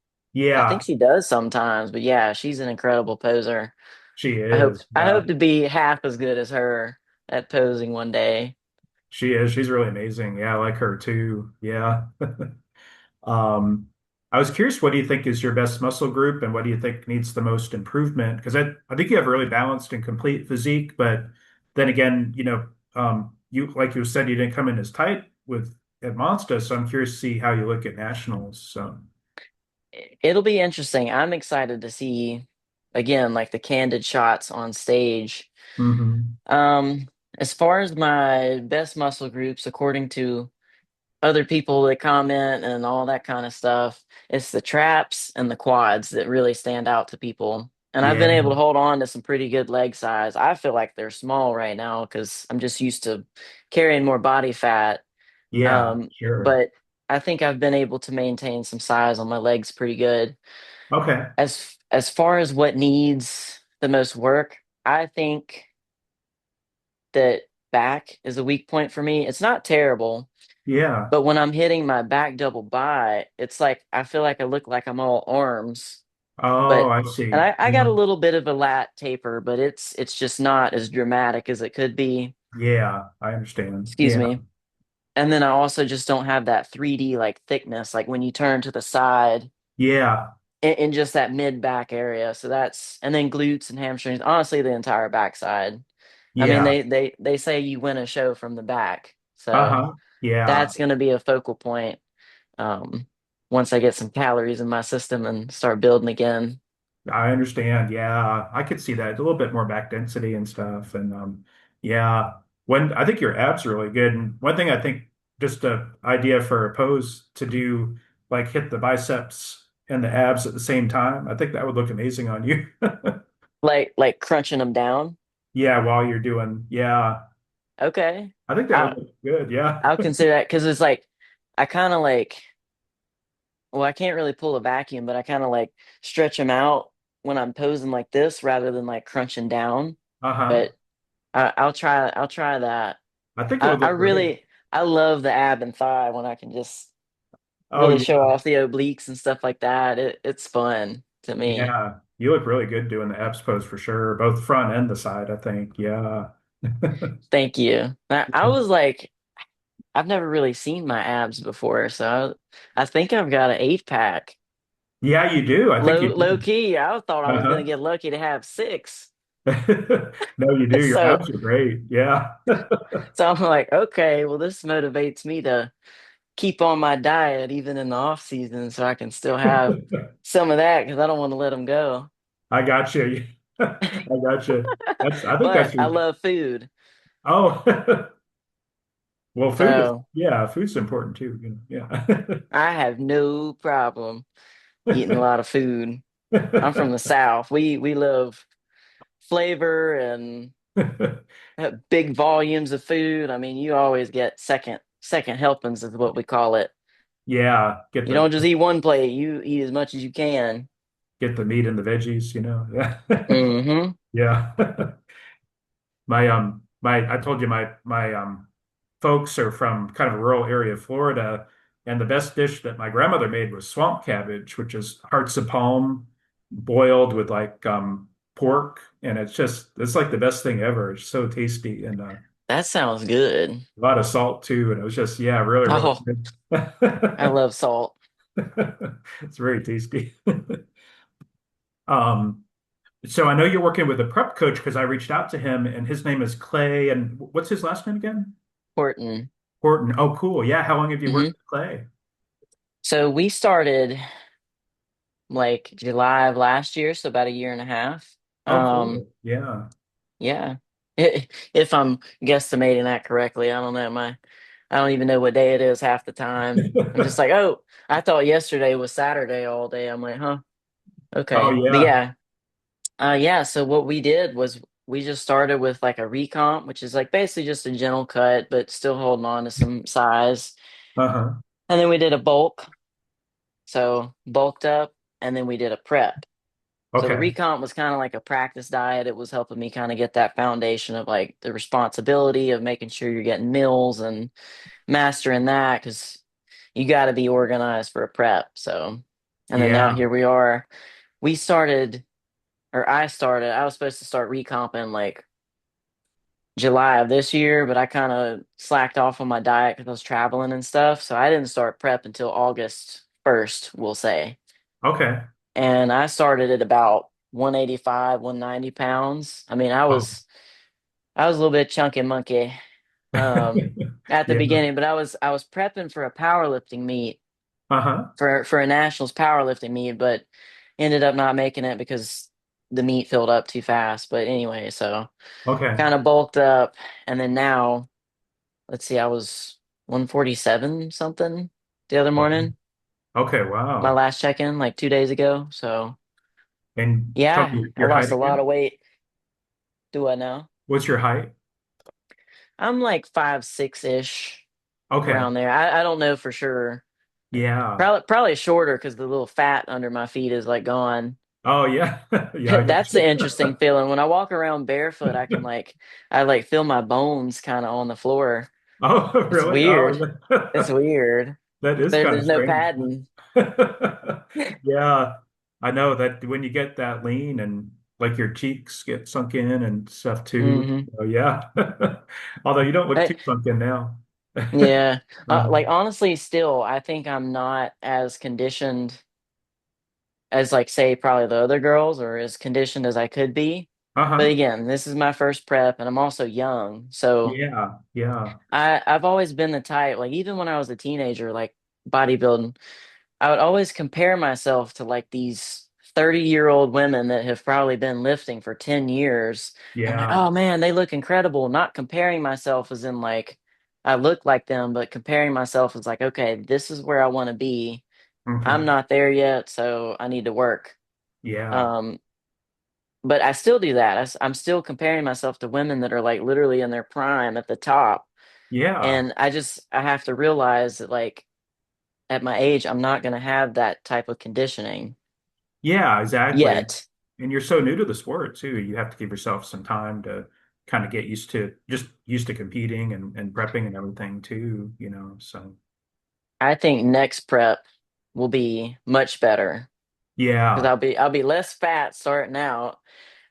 Speaker 2: I think
Speaker 1: Yeah,
Speaker 2: she does sometimes, but yeah, she's an incredible poser.
Speaker 1: she is.
Speaker 2: I
Speaker 1: Yeah,
Speaker 2: hope to be half as good as her at posing one day.
Speaker 1: she is. She's really amazing. Yeah, I like her too. Yeah. Um, I was curious, what do you think is your best muscle group and what do you think needs the most improvement? Because I think you have a really balanced and complete physique, but then again, you like you said, you didn't come in as tight with at Monsta, so I'm curious to see how you look at nationals. So,
Speaker 2: It'll be interesting. I'm excited to see again like the candid shots on stage.
Speaker 1: hmm.
Speaker 2: Um, as far as my best muscle groups, according to other people that comment and all that kind of stuff, it's the traps and the quads that really stand out to people. And I've
Speaker 1: Yeah,
Speaker 2: been able to hold on to some pretty good leg size. I feel like they're small right now because I'm just used to carrying more body fat.
Speaker 1: yeah, sure.
Speaker 2: But I think I've been able to maintain some size on my legs pretty good.
Speaker 1: Okay.
Speaker 2: As far as what needs the most work, I think that back is a weak point for me. It's not terrible,
Speaker 1: Yeah.
Speaker 2: but when I'm hitting my back double by, it's like I feel like I look like I'm all arms.
Speaker 1: Oh,
Speaker 2: But
Speaker 1: I
Speaker 2: and
Speaker 1: see.
Speaker 2: I got a little bit of a lat taper, but it's just not as dramatic as it could be.
Speaker 1: Yeah, I understand.
Speaker 2: Excuse
Speaker 1: Yeah.
Speaker 2: me. And then I also just don't have that 3D like thickness, like when you turn to the side
Speaker 1: Yeah.
Speaker 2: in just that mid back area. So that's and then glutes and hamstrings. Honestly, the entire backside. I mean,
Speaker 1: Yeah.
Speaker 2: they say you win a show from the back, so
Speaker 1: Uh-huh. Yeah.
Speaker 2: that's going to be a focal point. Um, once I get some calories in my system and start building again.
Speaker 1: I understand. Yeah, I could see that. A little bit more back density and stuff. And yeah, when I think your abs are really good. And one thing I think just a idea for a pose to do like hit the biceps and the abs at the same time. I think that would look amazing on you.
Speaker 2: Like crunching them down.
Speaker 1: Yeah, while you're doing, yeah,
Speaker 2: Okay,
Speaker 1: I think that would
Speaker 2: I
Speaker 1: look good. Yeah.
Speaker 2: I'll consider that because it's like I kind of like well, I can't really pull a vacuum, but I kind of like stretch them out when I'm posing like this rather than like crunching down.
Speaker 1: Uh-huh.
Speaker 2: But I'll try that.
Speaker 1: I think it would
Speaker 2: I
Speaker 1: look great.
Speaker 2: really I love the ab and thigh when I can just
Speaker 1: Oh,
Speaker 2: really
Speaker 1: yeah.
Speaker 2: show off the obliques and stuff like that. It's fun to me.
Speaker 1: Yeah. You look really good doing the abs pose for sure, both front and the side, I think. Yeah.
Speaker 2: Thank you. I was like, I've never really seen my abs before, so I think I've got an eight pack.
Speaker 1: Yeah, you do. I think you
Speaker 2: Low
Speaker 1: do.
Speaker 2: key, I thought I was gonna
Speaker 1: Uh-huh.
Speaker 2: get lucky to have six.
Speaker 1: No, you do. Your
Speaker 2: So
Speaker 1: abs are great. Yeah.
Speaker 2: so I'm like, okay, well this motivates me to keep on my diet even in the off season, so I can still have some of that because I don't want to let them go.
Speaker 1: I got you. I got you. I think
Speaker 2: But
Speaker 1: that's
Speaker 2: I
Speaker 1: your,
Speaker 2: love food.
Speaker 1: oh, Well, food is,
Speaker 2: So
Speaker 1: yeah, food's important too, yeah.
Speaker 2: I have no problem eating a lot of food. I'm from the South. We love flavor and big volumes of food. I mean, you always get second helpings is what we call it.
Speaker 1: Yeah,
Speaker 2: You don't just eat one plate, you eat as much as you can.
Speaker 1: get the meat and the veggies. Yeah.
Speaker 2: Hmm.
Speaker 1: Yeah. My I told you my folks are from kind of a rural area of Florida, and the best dish that my grandmother made was swamp cabbage, which is hearts of palm boiled with like pork, and it's like the best thing ever. It's so tasty and
Speaker 2: That sounds good.
Speaker 1: a lot of salt too, and it was just yeah, really, really
Speaker 2: Oh,
Speaker 1: good.
Speaker 2: I love salt.
Speaker 1: It's very tasty. Um, so I know you're working with a prep coach because I reached out to him and his name is Clay. And what's his last name again?
Speaker 2: Important.
Speaker 1: Horton. Oh, cool. Yeah. How long have you
Speaker 2: Hmm.
Speaker 1: worked with Clay?
Speaker 2: So we started like July of last year, so about a year and a half.
Speaker 1: Oh,
Speaker 2: Um,
Speaker 1: cool. Yeah.
Speaker 2: yeah. If I'm guesstimating that correctly, I don't know. I don't even know what day it is half the time. I'm just like, oh, I thought yesterday was Saturday all day. I'm like, huh,
Speaker 1: Oh,
Speaker 2: okay. But
Speaker 1: yeah.
Speaker 2: yeah, so what we did was we just started with like a recomp, which is like basically just a gentle cut, but still holding on to some size.
Speaker 1: Uh-huh.
Speaker 2: And then we did a bulk, so bulked up, and then we did a prep. So the
Speaker 1: Okay.
Speaker 2: recomp was kind of like a practice diet. It was helping me kind of get that foundation of like the responsibility of making sure you're getting meals and mastering that because you got to be organized for a prep. So, and then now
Speaker 1: Yeah.
Speaker 2: here we are. We started, or I started, I was supposed to start recomping like July of this year, but I kind of slacked off on my diet because I was traveling and stuff. So I didn't start prep until August 1st, we'll say.
Speaker 1: Okay.
Speaker 2: And I started at about 185, 190 pounds. I mean,
Speaker 1: Oh.
Speaker 2: I was a little bit chunky monkey at the
Speaker 1: Yeah.
Speaker 2: beginning, but I was prepping for a powerlifting meet
Speaker 1: Uh-huh.
Speaker 2: for a nationals powerlifting meet, but ended up not making it because the meet filled up too fast. But anyway, so
Speaker 1: Okay.
Speaker 2: kind of bulked up, and then now let's see, I was 147 something the other
Speaker 1: Okay.
Speaker 2: morning.
Speaker 1: Okay.
Speaker 2: My
Speaker 1: Wow.
Speaker 2: last check-in like 2 days ago. So
Speaker 1: And tell
Speaker 2: yeah,
Speaker 1: me
Speaker 2: I
Speaker 1: your height
Speaker 2: lost a lot
Speaker 1: again.
Speaker 2: of weight. Do I know?
Speaker 1: What's your height?
Speaker 2: I'm like 5'6" ish
Speaker 1: Okay.
Speaker 2: around there. I don't know for sure.
Speaker 1: Yeah.
Speaker 2: Probably shorter because the little fat under my feet is like gone.
Speaker 1: Oh, yeah. Yeah, I got
Speaker 2: That's the
Speaker 1: you.
Speaker 2: interesting feeling. When I walk around barefoot, I like feel my bones kind of on the floor.
Speaker 1: Oh,
Speaker 2: It's
Speaker 1: really? Oh,
Speaker 2: weird. It's weird.
Speaker 1: that is kind of
Speaker 2: There's no
Speaker 1: strange.
Speaker 2: padding.
Speaker 1: Yeah, I know that when you get that lean and like your cheeks get sunk in and stuff too.
Speaker 2: Hmm.
Speaker 1: Oh, yeah. Although you don't look too sunk in now.
Speaker 2: Yeah.
Speaker 1: Uh-huh.
Speaker 2: Like honestly, still, I think I'm not as conditioned as like say probably the other girls or as conditioned as I could be. But
Speaker 1: Uh-huh.
Speaker 2: again, this is my first prep and I'm also young. So
Speaker 1: Yeah. Yeah.
Speaker 2: I've always been the type, like even when I was a teenager, like bodybuilding, I would always compare myself to like these 30-year-old women that have probably been lifting for 10 years. I'm like,
Speaker 1: Yeah.
Speaker 2: oh man, they look incredible. Not comparing myself as in like I look like them, but comparing myself as like, okay, this is where I want to be. I'm
Speaker 1: Hmm.
Speaker 2: not there yet, so I need to work.
Speaker 1: Yeah.
Speaker 2: Um, but I still do that. I'm still comparing myself to women that are like literally in their prime at the top.
Speaker 1: Yeah.
Speaker 2: And I have to realize that like at my age, I'm not going to have that type of conditioning
Speaker 1: Yeah, exactly.
Speaker 2: yet.
Speaker 1: And you're so new to the sport too. You have to give yourself some time to kind of get used to competing and prepping and everything too. So
Speaker 2: I think next prep will be much better because
Speaker 1: yeah.
Speaker 2: I'll be less fat starting out,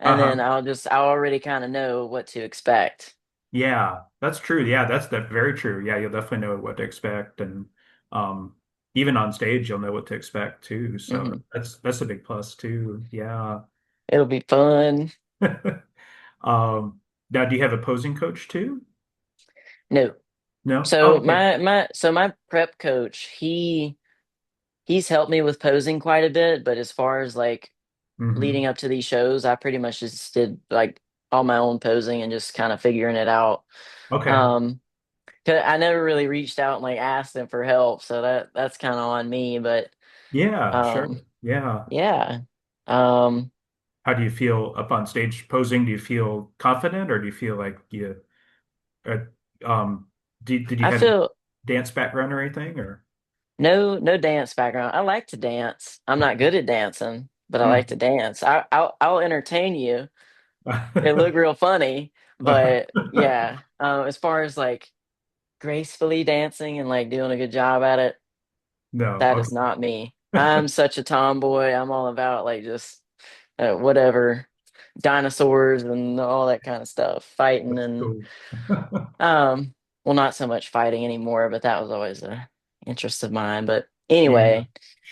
Speaker 2: and then
Speaker 1: Uh-huh.
Speaker 2: I'll already kind of know what to expect.
Speaker 1: Yeah, that's true. Yeah, that's very true. Yeah, you'll definitely know what to expect and um even on stage you'll know what to expect too. So
Speaker 2: Hmm.
Speaker 1: that's a big plus too. Yeah.
Speaker 2: It'll be fun.
Speaker 1: Now do you have a posing coach too?
Speaker 2: No,
Speaker 1: No? Oh,
Speaker 2: so
Speaker 1: okay.
Speaker 2: my prep coach he's helped me with posing quite a bit, but as far as like leading
Speaker 1: Hmm.
Speaker 2: up to these shows, I pretty much just did like all my own posing and just kind of figuring it out.
Speaker 1: Okay.
Speaker 2: Um, 'Cause I never really reached out and like asked them for help, so that's kind of on me. But
Speaker 1: Yeah,
Speaker 2: um,
Speaker 1: sure. Yeah.
Speaker 2: yeah. Um,
Speaker 1: How do you feel up on stage posing? Do you feel confident or do you feel like you uh, um did you
Speaker 2: I
Speaker 1: have any
Speaker 2: feel
Speaker 1: dance background or anything or
Speaker 2: no dance background. I like to dance. I'm not good at dancing, but I like to
Speaker 1: Mm.
Speaker 2: dance. I'll entertain you. It look real funny, but yeah. As far as like gracefully dancing and like doing a good job at it,
Speaker 1: No,
Speaker 2: that is
Speaker 1: okay.
Speaker 2: not me. I'm such a tomboy. I'm all about like just whatever, dinosaurs and all that kind of stuff, fighting
Speaker 1: That's
Speaker 2: and
Speaker 1: cool.
Speaker 2: um, well, not so much fighting anymore, but that was always a interest of mine. But
Speaker 1: Yeah,
Speaker 2: anyway,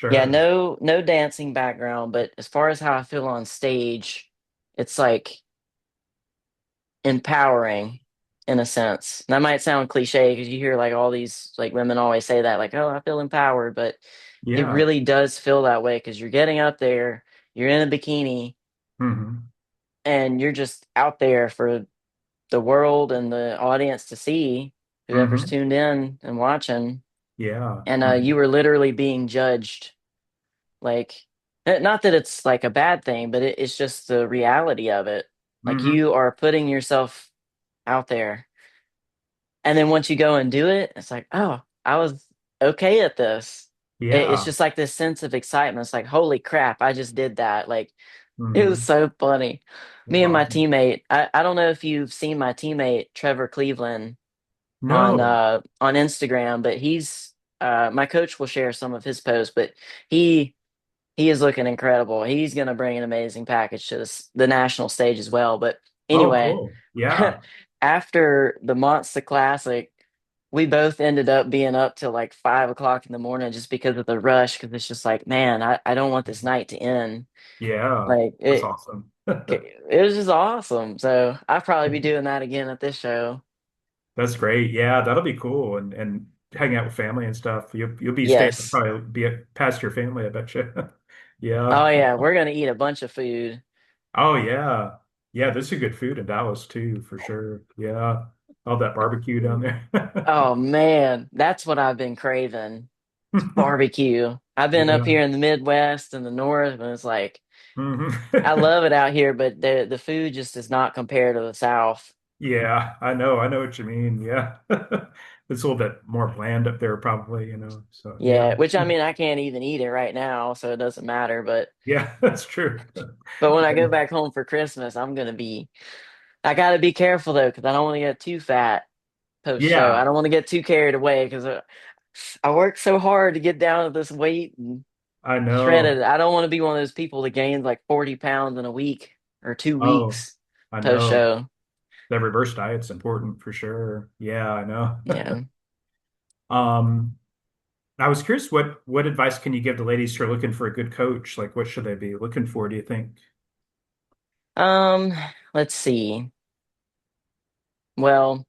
Speaker 2: yeah,
Speaker 1: sure.
Speaker 2: no dancing background, but as far as how I feel on stage, it's like empowering in a sense. And that might sound cliche because you hear like all these like women always say that, like, oh, I feel empowered, but it
Speaker 1: Yeah.
Speaker 2: really does feel that way because you're getting up there, you're in a bikini,
Speaker 1: Hmm.
Speaker 2: and you're just out there for the world and the audience to see, whoever's
Speaker 1: Hmm.
Speaker 2: tuned in and watching.
Speaker 1: Yeah.
Speaker 2: And
Speaker 1: Hmm.
Speaker 2: you were literally being judged. Like, not that it's like a bad thing, but it's just the reality of it. Like,
Speaker 1: Hmm.
Speaker 2: you are putting yourself out there. And then once you go and do it, it's like, oh, I was okay at this. It's
Speaker 1: Yeah.
Speaker 2: just like this sense of excitement. It's like, holy crap, I just did that. Like, it was
Speaker 1: Hmm.
Speaker 2: so funny.
Speaker 1: That's
Speaker 2: Me and my
Speaker 1: awesome.
Speaker 2: teammate, I don't know if you've seen my teammate Trevor Cleveland
Speaker 1: No.
Speaker 2: on Instagram, but he's my coach will share some of his posts, but he he is looking incredible. He's going to bring an amazing package to the national stage as well. But
Speaker 1: Oh,
Speaker 2: anyway,
Speaker 1: cool. Yeah.
Speaker 2: after the Monsta Classic, we both ended up being up till like 5 o'clock in the morning just because of the rush. Because it's just like, man, I don't want this night to end.
Speaker 1: Yeah.
Speaker 2: Like
Speaker 1: That's awesome.
Speaker 2: it was just awesome. So I'll probably be doing that again at this show.
Speaker 1: That's great. Yeah, that'll be cool. And hang out with family and stuff. You'll be staying
Speaker 2: Yes.
Speaker 1: probably be past your family, I bet you. Yeah.
Speaker 2: Oh yeah, we're gonna eat a bunch of food.
Speaker 1: Oh yeah. Yeah, there's some good food in Dallas too, for sure. Yeah. All that barbecue down there.
Speaker 2: Oh man, that's what I've been craving. Barbecue. I've been up
Speaker 1: Yeah.
Speaker 2: here in the Midwest and the North, and it's like
Speaker 1: Hmm.
Speaker 2: I love it out here, but the food just does not compare to the South.
Speaker 1: Yeah, I know. I know what you mean. Yeah. It's a little bit more bland up there, probably, So yeah.
Speaker 2: Yeah, which I mean I can't even eat it right now, so it doesn't matter.
Speaker 1: Yeah, that's true.
Speaker 2: But when I go back home for Christmas, I gotta be careful though, because I don't want to get too fat post show. I
Speaker 1: Yeah,
Speaker 2: don't want to get too carried away because I worked so hard to get down to this weight and
Speaker 1: I
Speaker 2: shredded.
Speaker 1: know.
Speaker 2: I don't want to be one of those people that gains like 40 pounds in a week or two
Speaker 1: Oh,
Speaker 2: weeks
Speaker 1: I
Speaker 2: post
Speaker 1: know.
Speaker 2: show.
Speaker 1: That reverse diet's important for sure. Yeah, I know.
Speaker 2: Yeah.
Speaker 1: Um, I was curious what advice can you give to ladies who are looking for a good coach? Like what should they be looking for, do you think?
Speaker 2: Um, let's see. Well,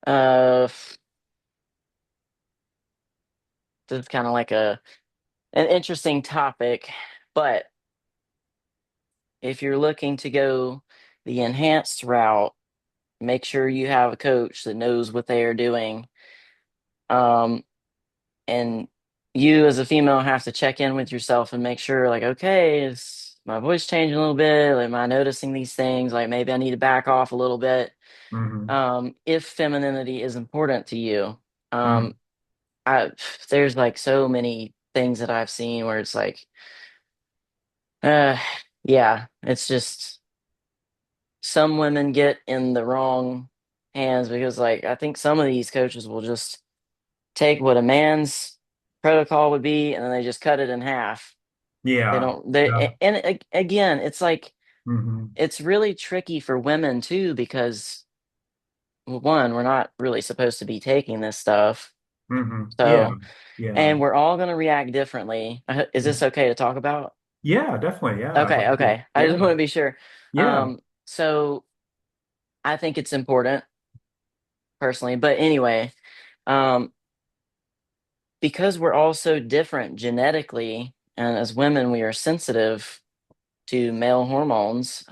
Speaker 2: uh, this is kind of like an interesting topic, but if you're looking to go the enhanced route, make sure you have a coach that knows what they are doing. Um, and you as a female have to check in with yourself and make sure, like, okay, is my voice changing a little bit? Am I noticing these things? Like maybe I need to back off a little bit.
Speaker 1: Hmm.
Speaker 2: If femininity is important to you.
Speaker 1: Hmm.
Speaker 2: Um, I there's like so many things that I've seen where it's like, uh, yeah, it's just some women get in the wrong hands because like I think some of these coaches will just take what a man's protocol would be and then they just cut it in half. They
Speaker 1: Yeah.
Speaker 2: don't they
Speaker 1: Yeah.
Speaker 2: and again, it's like
Speaker 1: Hmm.
Speaker 2: it's really tricky for women too because well, one, we're not really supposed to be taking this stuff.
Speaker 1: Hmm. Yeah.
Speaker 2: So,
Speaker 1: Yeah.
Speaker 2: and we're all going to react differently. Is this okay to talk about?
Speaker 1: Yeah, definitely. Yeah. I'd
Speaker 2: Okay,
Speaker 1: love to.
Speaker 2: okay. I just
Speaker 1: Yeah.
Speaker 2: want to be sure.
Speaker 1: Yeah.
Speaker 2: So I think it's important personally, but anyway, um, because we're all so different genetically, and as women, we are sensitive to male hormones.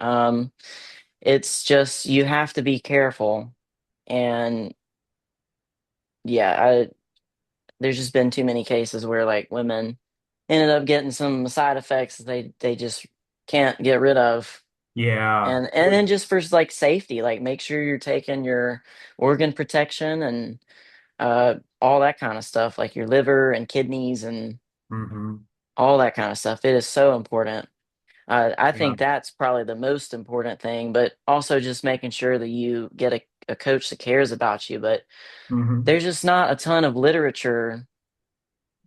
Speaker 2: It's just you have to be careful, and yeah, there's just been too many cases where like women ended up getting some side effects that they just can't get rid of.
Speaker 1: Yeah.
Speaker 2: And then just for like safety, like make sure you're taking your organ protection and all that kind of stuff, like your liver and kidneys and
Speaker 1: Hmm.
Speaker 2: all that kind of stuff. It is so important. I
Speaker 1: Yeah.
Speaker 2: think that's probably the most important thing, but also just making sure that you get a coach that cares about you. But
Speaker 1: Hmm.
Speaker 2: there's just not a ton of literature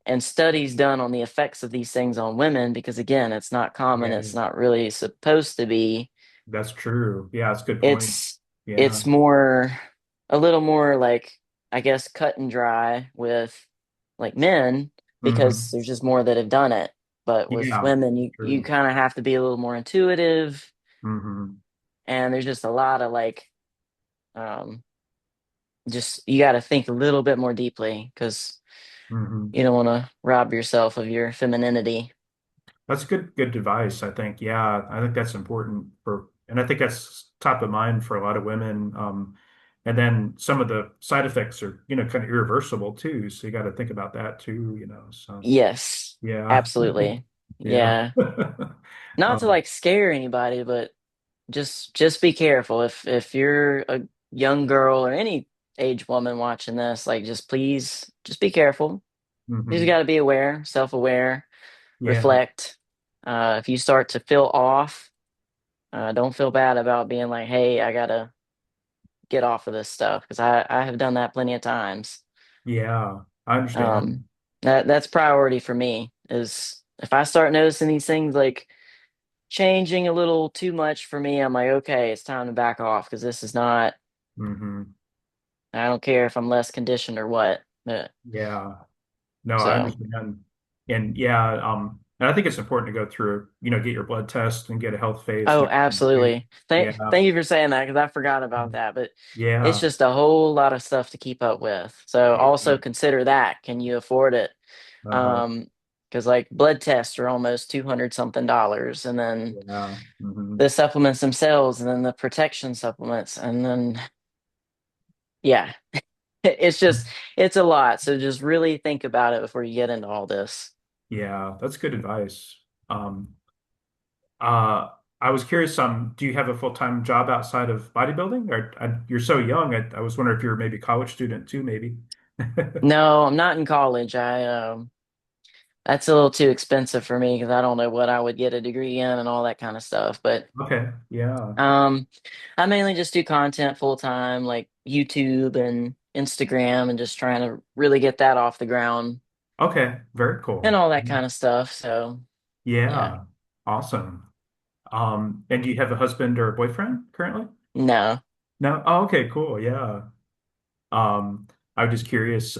Speaker 2: and studies done on the effects of these things on women because, again, it's not common.
Speaker 1: Yeah.
Speaker 2: It's not really supposed to be.
Speaker 1: That's true. Yeah, that's a good point.
Speaker 2: It's
Speaker 1: Yeah.
Speaker 2: it's more a little more like I guess cut and dry with like men because
Speaker 1: Hmm.
Speaker 2: there's just more that have done it. But with
Speaker 1: Yeah.
Speaker 2: women, you
Speaker 1: True.
Speaker 2: kind of have to be a little more intuitive,
Speaker 1: Hmm.
Speaker 2: and there's just a lot of like um just you got to think a little bit more deeply because
Speaker 1: Hmm.
Speaker 2: you don't want to rob yourself of your femininity.
Speaker 1: That's good device, I think. Yeah, I think that's important and I think that's top of mind for a lot of women. And then some of the side effects are, kind of irreversible too. So you got to think about that too. So
Speaker 2: Yes,
Speaker 1: yeah,
Speaker 2: absolutely.
Speaker 1: yeah.
Speaker 2: Yeah. Not to
Speaker 1: Um,
Speaker 2: like scare anybody, but just be careful if you're a young girl or any age woman watching this, like just please just be careful. You just
Speaker 1: mhm.
Speaker 2: got to be aware, self-aware,
Speaker 1: Yeah,
Speaker 2: reflect. If you start to feel off, don't feel bad about being like, "Hey, I gotta get off of this stuff," because I have done that plenty of times.
Speaker 1: yeah, I
Speaker 2: Um,
Speaker 1: understand.
Speaker 2: that's priority for me is if I start noticing these things like changing a little too much for me, I'm like, okay, it's time to back off because this is not.
Speaker 1: Hmm.
Speaker 2: I don't care if I'm less conditioned or what.
Speaker 1: Yeah. No, I
Speaker 2: So,
Speaker 1: understand. And yeah, and I think it's important to go through, get your blood test and get a health phase
Speaker 2: oh,
Speaker 1: and everything too.
Speaker 2: absolutely.
Speaker 1: Yeah.
Speaker 2: Thank you for saying that because I forgot about that. But it's
Speaker 1: Yeah.
Speaker 2: just a whole lot of stuff to keep up with. So
Speaker 1: Yeah.
Speaker 2: also consider that. Can you afford it?
Speaker 1: Uh-huh.
Speaker 2: Because like blood tests are almost 200 something dollars, and then
Speaker 1: Yeah. Hmm.
Speaker 2: the supplements themselves, and then the protection supplements, and then yeah, it's just it's a lot. So just really think about it before you get into all this.
Speaker 1: Yeah, that's good advice. Um, uh, I was curious, do you have a full-time job outside of bodybuilding? Or you're so young, I was wondering if you're maybe a college student too, maybe.
Speaker 2: No, I'm not in college. I That's a little too expensive for me because I don't know what I would get a degree in and all that kind of stuff. But
Speaker 1: Okay. Yeah.
Speaker 2: um, I mainly just do content full time, like YouTube and Instagram, and just trying to really get that off the ground
Speaker 1: Okay. Very
Speaker 2: and
Speaker 1: cool.
Speaker 2: all that kind of stuff. So yeah,
Speaker 1: Yeah. Awesome. And do you have a husband or a boyfriend currently?
Speaker 2: no,
Speaker 1: No? Oh, okay, cool. Yeah. Um, I was just curious.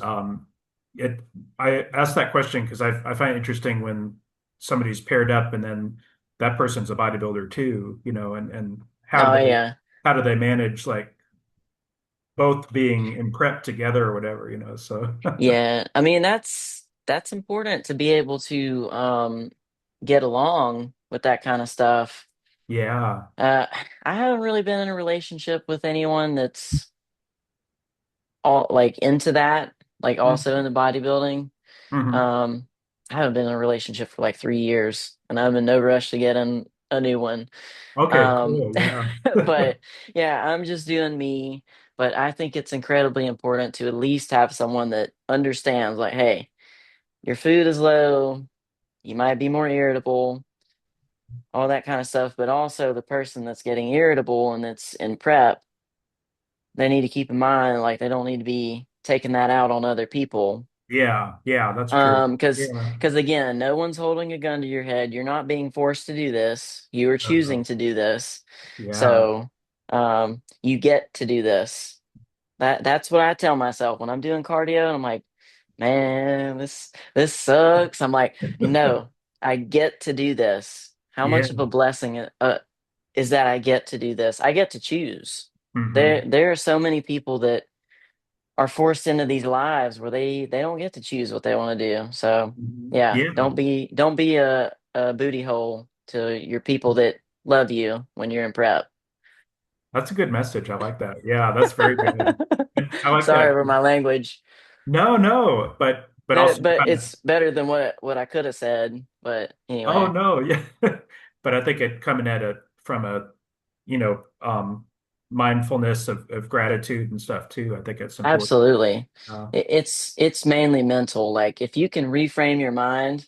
Speaker 1: It, I asked that question because I find it interesting when somebody's paired up and then that person's a bodybuilder too, and
Speaker 2: oh yeah,
Speaker 1: how do they manage like both being in prep together or whatever. So
Speaker 2: yeah. I mean that's important to be able to get along with that kind of stuff.
Speaker 1: yeah.
Speaker 2: Uh, I haven't really been in a relationship with anyone that's all like into that, like also into bodybuilding.
Speaker 1: Mm-hmm.
Speaker 2: Um, I haven't been in a relationship for like 3 years, and I'm in no rush to get in a new one.
Speaker 1: Okay,
Speaker 2: Um,
Speaker 1: cool. Yeah.
Speaker 2: but yeah, I'm just doing me. But I think it's incredibly important to at least have someone that understands, like, hey, your food is low, you might be more irritable, all that kind of stuff. But also the person that's getting irritable and that's in prep, they need to keep in mind, like, they don't need to be taking that out on other people.
Speaker 1: Yeah, yeah, that's true. Yeah.
Speaker 2: Because again, no one's holding a gun to your head. You're not being forced to do this. You are
Speaker 1: Uh-huh.
Speaker 2: choosing to do this.
Speaker 1: Yeah.
Speaker 2: So, you get to do this. That's what I tell myself when I'm doing cardio. And I'm like, man, this sucks. I'm like, no, I get to do this. How
Speaker 1: Yeah.
Speaker 2: much of a blessing is that I get to do this? I get to choose.
Speaker 1: Hmm.
Speaker 2: There are so many people that are forced into these lives where they don't get to choose what they want to do. So yeah,
Speaker 1: Yeah.
Speaker 2: don't be a booty hole to your people that love you when you're in prep.
Speaker 1: That's a good message. I like that. Yeah, that's very good. And I like
Speaker 2: Sorry
Speaker 1: that.
Speaker 2: for my language.
Speaker 1: No, no, but also
Speaker 2: But
Speaker 1: kind of,
Speaker 2: it's better than what I could have said. But
Speaker 1: oh
Speaker 2: anyway,
Speaker 1: no, yeah. But I think it coming at it from a, you know, mindfulness of gratitude and stuff too. I think it's important.
Speaker 2: absolutely.
Speaker 1: Uh,
Speaker 2: It's mainly mental. Like if you can reframe your mind,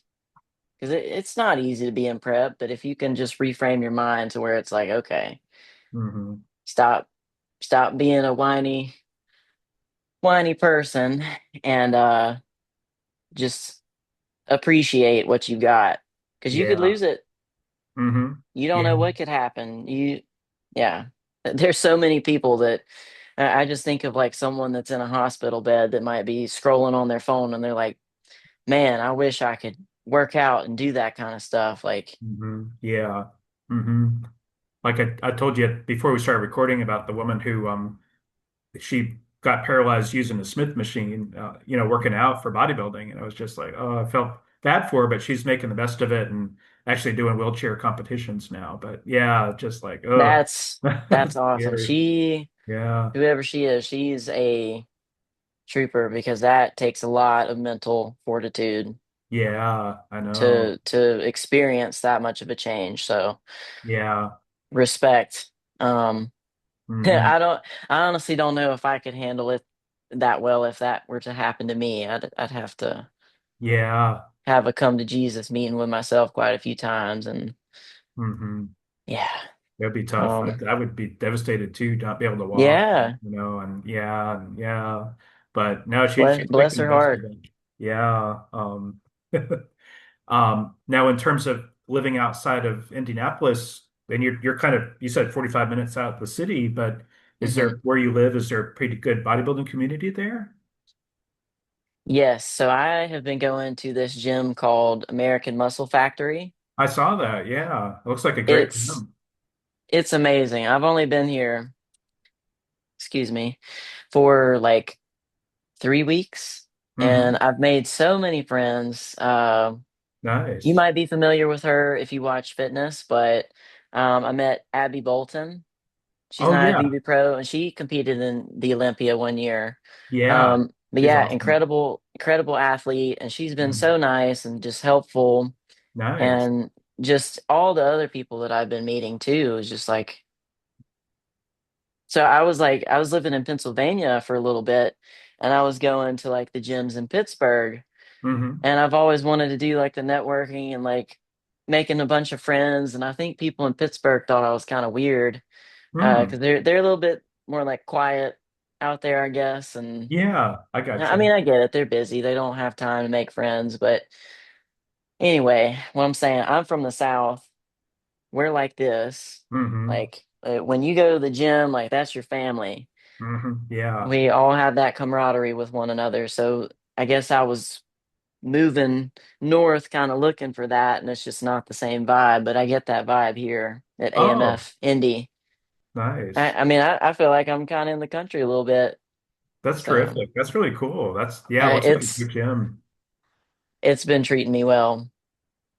Speaker 2: because it's not easy to be in prep, but if you can just reframe your mind to where it's like, okay,
Speaker 1: mhm.
Speaker 2: stop stop being a whiny person and just appreciate what you got. Because you could
Speaker 1: Yeah.
Speaker 2: lose it.
Speaker 1: Hmm.
Speaker 2: You don't
Speaker 1: Yeah.
Speaker 2: know what could happen. Yeah. There's so many people that I just think of like someone that's in a hospital bed that might be scrolling on their phone and they're like, man, I wish I could work out and do that kind of stuff. Like,
Speaker 1: Yeah. Hmm. Like I told you before we started recording about the woman who she got paralyzed using the Smith machine, working out for bodybuilding. And I was just like, oh, I felt bad for her, but she's making the best of it and actually doing wheelchair competitions now. But yeah, just like, oh,
Speaker 2: that's that's awesome.
Speaker 1: scary.
Speaker 2: She,
Speaker 1: Yeah.
Speaker 2: whoever she is, she's a trooper because that takes a lot of mental fortitude
Speaker 1: Yeah, I know.
Speaker 2: to experience that much of a change. So
Speaker 1: Yeah.
Speaker 2: respect. Um,
Speaker 1: Hmm.
Speaker 2: I honestly don't know if I could handle it that well if that were to happen to me. I'd have to
Speaker 1: Yeah.
Speaker 2: have a come to Jesus meeting with myself quite a few times, and
Speaker 1: Hmm.
Speaker 2: yeah,
Speaker 1: It'd be tough.
Speaker 2: um,
Speaker 1: I would be devastated too, not be able to walk,
Speaker 2: yeah,
Speaker 1: and yeah. But no, she's
Speaker 2: bless
Speaker 1: making the
Speaker 2: her
Speaker 1: best of
Speaker 2: heart.
Speaker 1: it. Yeah. Now in terms of living outside of Indianapolis, and you're kind of you said 45 minutes out the city, but is
Speaker 2: Hmm.
Speaker 1: there where you live, is there a pretty good bodybuilding community there?
Speaker 2: Yes, so I have been going to this gym called American Muscle Factory.
Speaker 1: I saw that. Yeah. It looks like a great
Speaker 2: It's
Speaker 1: gym.
Speaker 2: it's amazing. I've only been here, excuse me, for like 3 weeks, and
Speaker 1: Hmm.
Speaker 2: I've made so many friends. You
Speaker 1: Nice.
Speaker 2: might be familiar with her if you watch fitness, but I met Abby Bolton. She's
Speaker 1: Oh
Speaker 2: an
Speaker 1: yeah.
Speaker 2: IFBB pro, and she competed in the Olympia one year.
Speaker 1: Yeah.
Speaker 2: But
Speaker 1: She's
Speaker 2: yeah,
Speaker 1: awesome.
Speaker 2: incredible athlete, and she's been
Speaker 1: Mhm.
Speaker 2: so nice and just helpful,
Speaker 1: Nice.
Speaker 2: and just all the other people that I've been meeting too is just like. So I was living in Pennsylvania for a little bit, and I was going to like the gyms in Pittsburgh,
Speaker 1: Hmm.
Speaker 2: and I've always wanted to do like the networking and like making a bunch of friends. And I think people in Pittsburgh thought I was kind of weird because
Speaker 1: Hmm.
Speaker 2: they're a little bit more like quiet out there, I guess. And
Speaker 1: Yeah, I got
Speaker 2: I
Speaker 1: you.
Speaker 2: mean, I get it; they're busy; they don't have time to make friends. But anyway, what I'm saying, I'm from the South. We're like this.
Speaker 1: Hmm.
Speaker 2: Like when you go to the gym, like that's your family.
Speaker 1: Yeah.
Speaker 2: We all have that camaraderie with one another. So I guess I was moving north kind of looking for that, and it's just not the same vibe, but I get that vibe here at
Speaker 1: Oh,
Speaker 2: AMF Indy.
Speaker 1: nice.
Speaker 2: I mean, I feel like I'm kind of in the country a little bit,
Speaker 1: That's
Speaker 2: so
Speaker 1: terrific. That's really cool. That's yeah, looks like a
Speaker 2: it's
Speaker 1: good gym.
Speaker 2: it's been treating me well.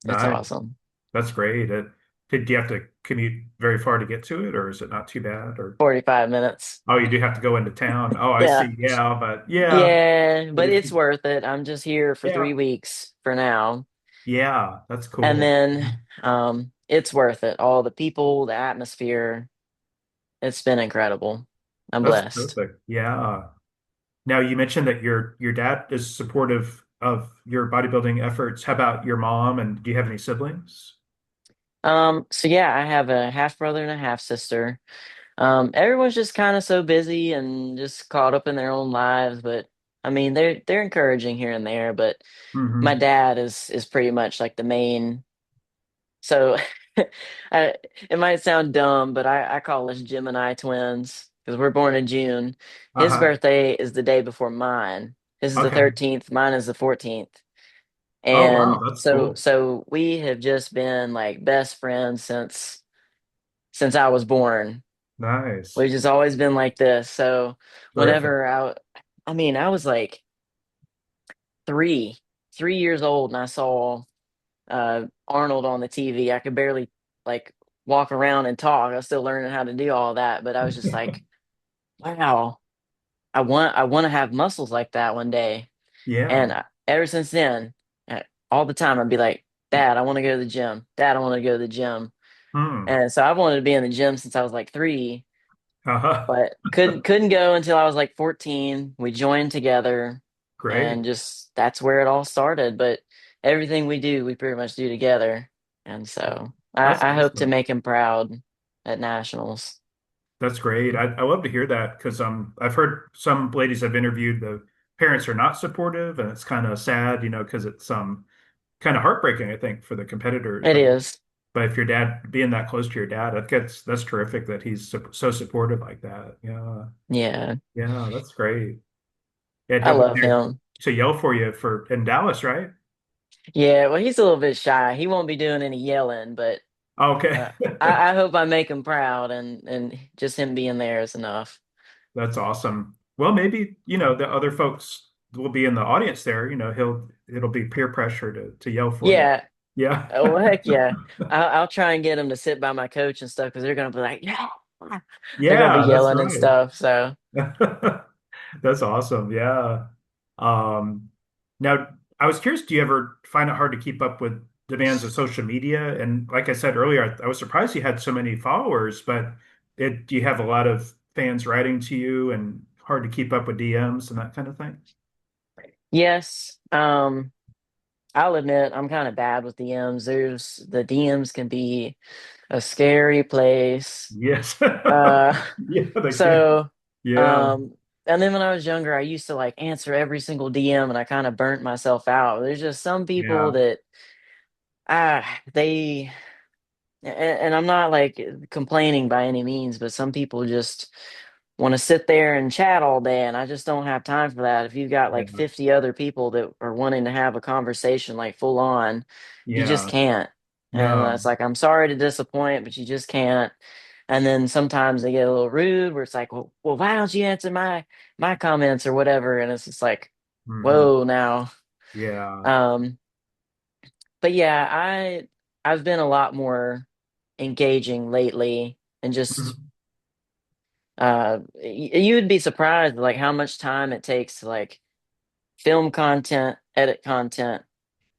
Speaker 2: It's
Speaker 1: Nice.
Speaker 2: awesome.
Speaker 1: That's great. Do you have to commute very far to get to it, or is it not too bad? Or
Speaker 2: 45 minutes.
Speaker 1: oh, you do have to go into town. Oh, I
Speaker 2: Yeah.
Speaker 1: see. Yeah, but yeah,
Speaker 2: Yeah,
Speaker 1: but
Speaker 2: but
Speaker 1: if
Speaker 2: it's
Speaker 1: you,
Speaker 2: worth it. I'm just here for
Speaker 1: yeah,
Speaker 2: 3 weeks for now.
Speaker 1: yeah, that's
Speaker 2: And
Speaker 1: cool.
Speaker 2: then it's worth it. All the people, the atmosphere, it's been incredible. I'm
Speaker 1: That's
Speaker 2: blessed.
Speaker 1: perfect. Yeah. Now, you mentioned that your dad is supportive of your bodybuilding efforts. How about your mom? And do you have any siblings?
Speaker 2: So yeah, I have a half brother and a half sister. Everyone's just kind of so busy and just caught up in their own lives, but I mean, they're encouraging here and there, but my
Speaker 1: Hmm.
Speaker 2: dad is pretty much like the main. So I, it might sound dumb, but I call us Gemini twins because we're born in June. His
Speaker 1: Uh-huh.
Speaker 2: birthday is the day before mine. His is the
Speaker 1: Okay.
Speaker 2: 13th, mine is the 14th.
Speaker 1: Oh, wow.
Speaker 2: And
Speaker 1: That's
Speaker 2: so
Speaker 1: cool.
Speaker 2: so we have just been like best friends since I was born.
Speaker 1: Nice.
Speaker 2: We've just always been like this. So
Speaker 1: Terrific.
Speaker 2: whenever I mean, I was like three, 3 years old, and I saw Arnold on the TV. I could barely like walk around and talk. I was still learning how to do all that, but I was just like, wow, I want to have muscles like that one day.
Speaker 1: Yeah.
Speaker 2: And ever since then, all the time I'd be like, Dad, I want to go to the gym. Dad, I want to go to the gym.
Speaker 1: Hmm.
Speaker 2: And so I wanted to be in the gym since I was like 3,
Speaker 1: Uh-huh.
Speaker 2: but couldn't go until I was like 14. We joined together,
Speaker 1: Great.
Speaker 2: and just that's where it all started. But everything we do, we pretty much do together. And so
Speaker 1: That's
Speaker 2: I hope to
Speaker 1: awesome.
Speaker 2: make him proud at nationals.
Speaker 1: That's great. I love to hear that because I've heard some ladies I've interviewed, the parents are not supportive and it's kind of sad, because it's kind of heartbreaking, I think, for the competitors.
Speaker 2: It is.
Speaker 1: But if your dad being that close to your dad, that's terrific that he's so supportive like that. Yeah.
Speaker 2: Yeah.
Speaker 1: Yeah, that's great. Yeah,
Speaker 2: I
Speaker 1: he'll be
Speaker 2: love
Speaker 1: there
Speaker 2: him.
Speaker 1: to yell for you for in Dallas, right?
Speaker 2: Yeah, well, he's a little bit shy. He won't be doing any yelling, but
Speaker 1: Okay.
Speaker 2: uh, I hope I make him proud, and just him being there is enough.
Speaker 1: That's awesome. Well, maybe, the other folks will be in the audience there, it'll be peer pressure to yell for you.
Speaker 2: Yeah.
Speaker 1: Yeah.
Speaker 2: Oh, well, heck yeah. I'll try and get him to sit by my coach and stuff because they're gonna be like, yeah. They're gonna be
Speaker 1: Yeah, that's
Speaker 2: yelling and
Speaker 1: right.
Speaker 2: stuff. So
Speaker 1: That's awesome. Yeah. Um, Now I was curious, do you ever find it hard to keep up with demands of social media? And like I said earlier, I was surprised you had so many followers, but do you have a lot of fans writing to you and hard to keep up with DMs and that kind of thing?
Speaker 2: yes, I'll admit I'm kind of bad with DMs. The DMs can be a scary place.
Speaker 1: Yes.
Speaker 2: Uh,
Speaker 1: Yeah, they can.
Speaker 2: so
Speaker 1: Yeah.
Speaker 2: um, and then when I was younger, I used to like answer every single DM, and I kind of burnt myself out. There's just some people
Speaker 1: Yeah.
Speaker 2: that they and I'm not like complaining by any means, but some people just want to sit there and chat all day, and I just don't have time for that. If you've got like
Speaker 1: Yeah.
Speaker 2: 50 other people that are wanting to have a conversation like full on, you just
Speaker 1: Yeah.
Speaker 2: can't. And
Speaker 1: No.
Speaker 2: it's like, I'm sorry to disappoint, but you just can't. And then sometimes they get a little rude where it's like, well, why don't you answer my comments or whatever? And it's just like,
Speaker 1: Hmm.
Speaker 2: whoa now.
Speaker 1: Yeah.
Speaker 2: Um, but yeah, I've been a lot more engaging lately, and just
Speaker 1: Mhm.
Speaker 2: you would be surprised like how much time it takes to like film content, edit content,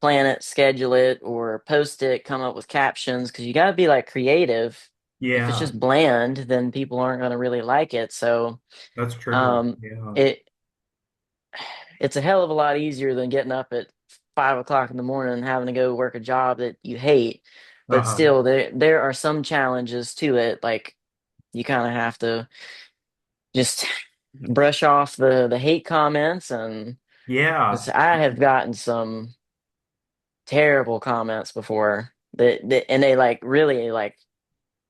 Speaker 2: plan it, schedule it, or post it, come up with captions, because you got to be like creative. If it's
Speaker 1: Yeah.
Speaker 2: just bland, then people aren't going to really like it. So
Speaker 1: That's true.
Speaker 2: um
Speaker 1: Yeah.
Speaker 2: it it's a hell of a lot easier than getting up at 5 o'clock in the morning and having to go work a job that you hate. But
Speaker 1: Uh-huh.
Speaker 2: still, there are some challenges to it. Like, you kind of have to just brush off the hate comments, and
Speaker 1: Yeah.
Speaker 2: 'cause I have gotten some terrible comments before that and they like really like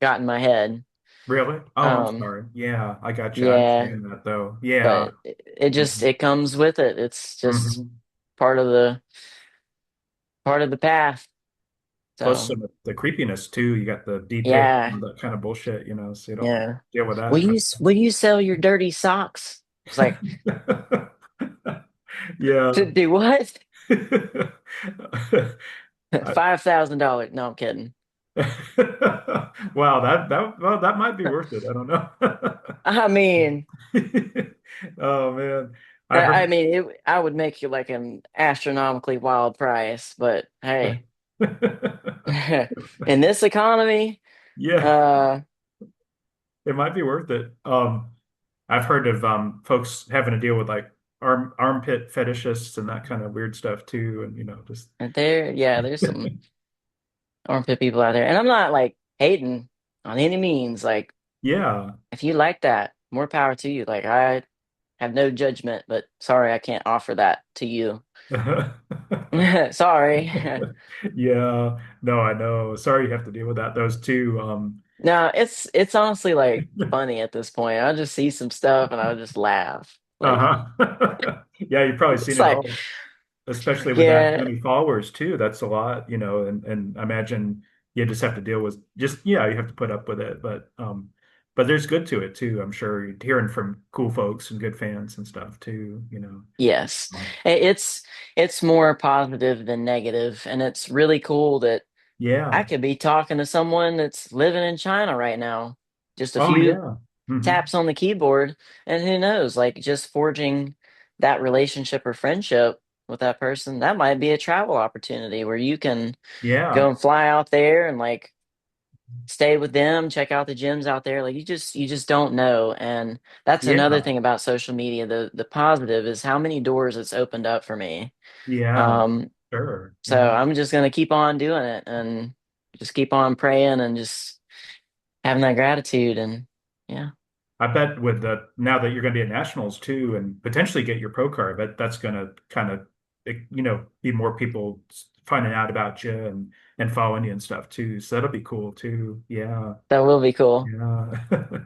Speaker 2: got in my head.
Speaker 1: Really? Oh, I'm
Speaker 2: Um,
Speaker 1: sorry. Yeah, I got you. I
Speaker 2: yeah,
Speaker 1: understand that though. Yeah.
Speaker 2: but it just
Speaker 1: Hmm.
Speaker 2: it comes with it. It's just
Speaker 1: Hmm.
Speaker 2: part of the path.
Speaker 1: Plus
Speaker 2: So
Speaker 1: some of the creepiness too. You got the deep pic,
Speaker 2: yeah,
Speaker 1: that kind of bullshit, so you don't want to
Speaker 2: yeah.
Speaker 1: deal with
Speaker 2: Will
Speaker 1: that.
Speaker 2: you will you sell your dirty socks? It's like, to
Speaker 1: Yeah.
Speaker 2: do what?
Speaker 1: I-
Speaker 2: $5,000. No, I'm kidding.
Speaker 1: Wow, that might be worth it. I don't know.
Speaker 2: I mean,
Speaker 1: Oh man, I
Speaker 2: I
Speaker 1: heard.
Speaker 2: mean, I would make you like an astronomically wild price, but hey, in this economy,
Speaker 1: Yeah,
Speaker 2: uh,
Speaker 1: it might be worth it. I've heard of folks having to deal with like armpit fetishists and that kind of weird stuff too, and just
Speaker 2: there's some armpit people out there, and I'm not like hating on any means. Like,
Speaker 1: yeah.
Speaker 2: if you like that, more power to you. Like, I have no judgment, but sorry, I can't offer that to you. Sorry.
Speaker 1: Yeah, no, I know. Sorry you have to deal with that. Those two.
Speaker 2: No, it's honestly like funny at this point. I just see some stuff and I just laugh. Like,
Speaker 1: Uh-huh. Yeah, you've probably seen
Speaker 2: it's
Speaker 1: it
Speaker 2: like,
Speaker 1: all, especially with that
Speaker 2: yeah,
Speaker 1: many followers too. That's a lot, and I imagine you just have to deal with just yeah, you have to put up with it. But there's good to it too. I'm sure you're hearing from cool folks and good fans and stuff too.
Speaker 2: yes. It's more positive than negative, and it's really cool that I
Speaker 1: Yeah.
Speaker 2: could be talking to someone that's living in China right now. Just a
Speaker 1: Oh
Speaker 2: few
Speaker 1: yeah. Hmm.
Speaker 2: taps on the keyboard, and who knows, like just forging that relationship or friendship with that person, that might be a travel opportunity where you can go
Speaker 1: Yeah.
Speaker 2: and fly out there and like stay with them, check out the gyms out there. Like you just don't know. And that's another
Speaker 1: Yeah.
Speaker 2: thing about social media. The positive is how many doors it's opened up for me.
Speaker 1: Yeah.
Speaker 2: Um,
Speaker 1: Sure.
Speaker 2: so
Speaker 1: Yeah.
Speaker 2: I'm just gonna keep on doing it and just keep on praying and just having that gratitude and yeah.
Speaker 1: I bet with the now that you're going to be at nationals too, and potentially get your pro card, but that's going to kind of be more people finding out about you and following you and stuff too. So that'll be cool too. Yeah.
Speaker 2: That will be cool.
Speaker 1: Yeah.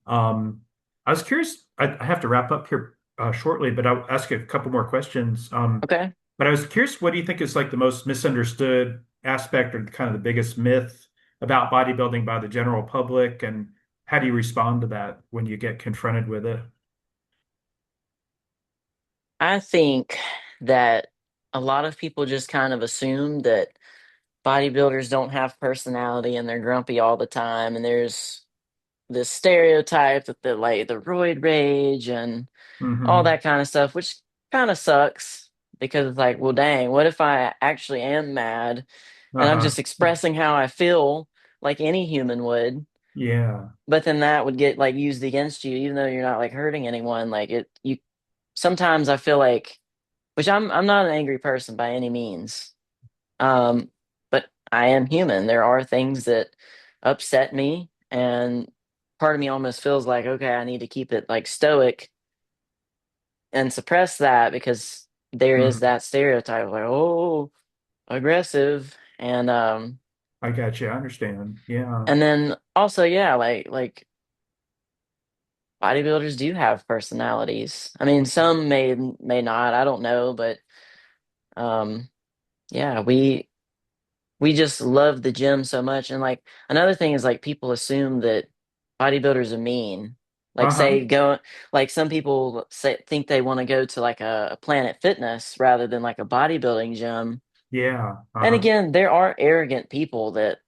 Speaker 1: I was curious. I have to wrap up here shortly, but I'll ask you a couple more questions.
Speaker 2: Okay.
Speaker 1: But I was curious, what do you think is like the most misunderstood aspect or kind of the biggest myth about bodybuilding by the general public, and how do you respond to that when you get confronted with it?
Speaker 2: I think that a lot of people just kind of assume that bodybuilders don't have personality and they're grumpy all the time. And there's this stereotype that the like the roid rage and all
Speaker 1: Hmm.
Speaker 2: that kind of stuff, which kind of sucks because it's like, well, dang, what if I actually am mad and I'm
Speaker 1: Uh-huh.
Speaker 2: just expressing how I feel like any human would?
Speaker 1: Yeah.
Speaker 2: But then that would get like used against you, even though you're not like hurting anyone. Like it, you sometimes I feel like, which I'm not an angry person by any means. Um, but I am human. There are things that upset me, and part of me almost feels like, okay, I need to keep it like stoic and suppress that because there is
Speaker 1: Hmm.
Speaker 2: that stereotype like, oh, aggressive,
Speaker 1: I got you. I understand. Yeah.
Speaker 2: and then also, yeah, like bodybuilders do have personalities. I mean, some may not. I don't know, but um, yeah, we just love the gym so much. And like another thing is like people assume that bodybuilders are mean. Like
Speaker 1: Uh-huh.
Speaker 2: say go like some people say think they want to go to like a Planet Fitness rather than like a bodybuilding gym.
Speaker 1: Yeah.
Speaker 2: And
Speaker 1: Uh-huh.
Speaker 2: again, there are arrogant people that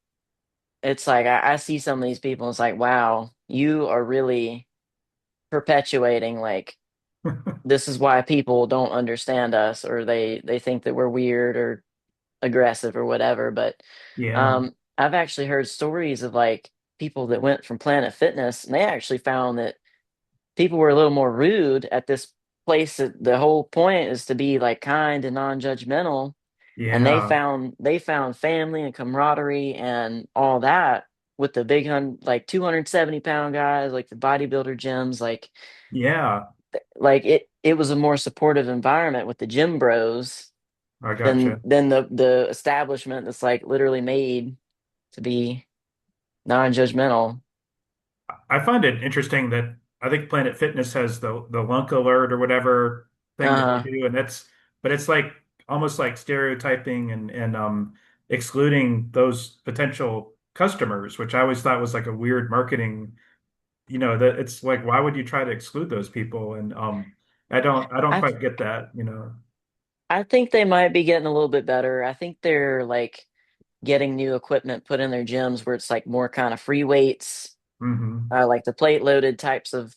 Speaker 2: it's like I see some of these people, and it's like, wow, you are really perpetuating like this is why people don't understand us or they think that we're weird or aggressive or whatever. But
Speaker 1: Yeah.
Speaker 2: I've actually heard stories of like people that went from Planet Fitness and they actually found that people were a little more rude at this place. That the whole point is to be like kind and non-judgmental, and
Speaker 1: Yeah.
Speaker 2: they found family and camaraderie and all that with the big like 270-pound guys, like the bodybuilder gyms,
Speaker 1: Yeah.
Speaker 2: like it was a more supportive environment with the gym bros
Speaker 1: I
Speaker 2: than
Speaker 1: gotcha.
Speaker 2: the establishment that's like literally made to be non-judgmental.
Speaker 1: I find it interesting that I think Planet Fitness has the lunk alert or whatever thing that they
Speaker 2: Uh,
Speaker 1: do, and but it's like almost like stereotyping and excluding those potential customers, which I always thought was like a weird marketing, that it's like, why would you try to exclude those people? And I don't
Speaker 2: I
Speaker 1: quite get that.
Speaker 2: I think they might be getting a little bit better. I think they're like getting new equipment put in their gyms where it's like more kind of free weights,
Speaker 1: Hmm.
Speaker 2: like the plate loaded types of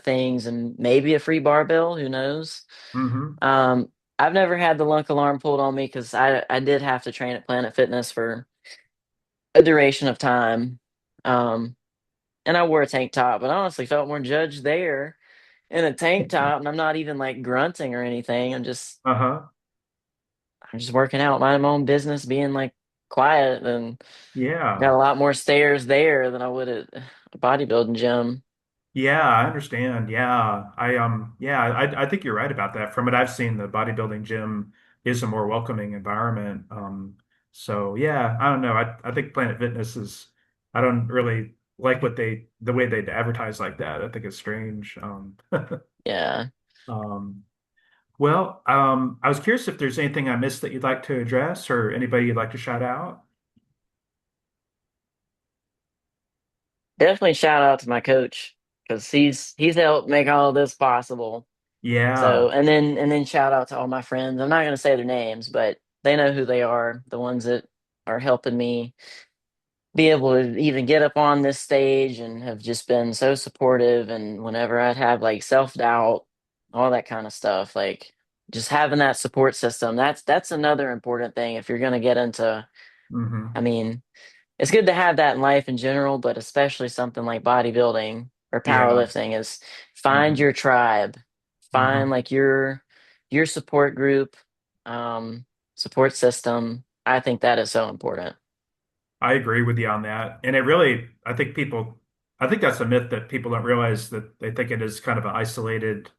Speaker 2: things, and maybe a free barbell. Who knows?
Speaker 1: Hmm.
Speaker 2: Um, I've never had the lunk alarm pulled on me because I did have to train at Planet Fitness for a duration of time. Um, and I wore a tank top, but I honestly felt more judged there in a tank top, and I'm not even like grunting or anything.
Speaker 1: Uh-huh.
Speaker 2: I'm just working out, minding my own business, being like quiet, and got
Speaker 1: Yeah.
Speaker 2: a lot more stairs there than I would at a bodybuilding gym.
Speaker 1: Yeah, I understand. Yeah. I think you're right about that. From what I've seen, the bodybuilding gym is a more welcoming environment. So yeah, I don't know. I think Planet Fitness is, I don't really like the way they advertise like that. I think it's strange.
Speaker 2: Yeah,
Speaker 1: Um, I was curious if there's anything I missed that you'd like to address or anybody you'd like to shout out.
Speaker 2: definitely shout out to my coach because he's helped make all this possible. So
Speaker 1: Yeah.
Speaker 2: and then shout out to all my friends. I'm not gonna say their names, but they know who they are, the ones that are helping me be able to even get up on this stage and have just been so supportive. And whenever I'd have like self-doubt, all that kind of stuff, like just having that support system, that's another important thing if you're going to get into, I
Speaker 1: Hmm.
Speaker 2: mean, it's good to have that in life in general, but especially something like bodybuilding or
Speaker 1: Yeah.
Speaker 2: powerlifting is find
Speaker 1: Hmm.
Speaker 2: your tribe, find
Speaker 1: Hmm.
Speaker 2: like your support group, um, support system. I think that is so important.
Speaker 1: I agree with you on that. And it really, I think that's a myth that people don't realize that they think it is kind of an isolated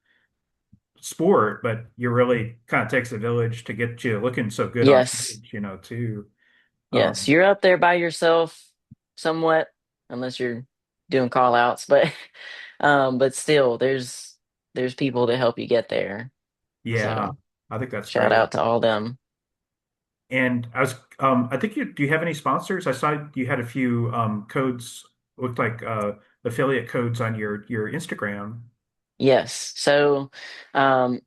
Speaker 1: sport, but you really kind of takes a village to get you looking so good on
Speaker 2: Yes.
Speaker 1: stage, too.
Speaker 2: Yes,
Speaker 1: Um,
Speaker 2: you're up there by yourself somewhat, unless you're doing call outs, but but still there's people to help you get there.
Speaker 1: yeah,
Speaker 2: So
Speaker 1: I think that's
Speaker 2: shout
Speaker 1: great.
Speaker 2: out to all them.
Speaker 1: And I think do you have any sponsors? I saw you had a few codes, looked like affiliate codes on your Instagram.
Speaker 2: Yes. So um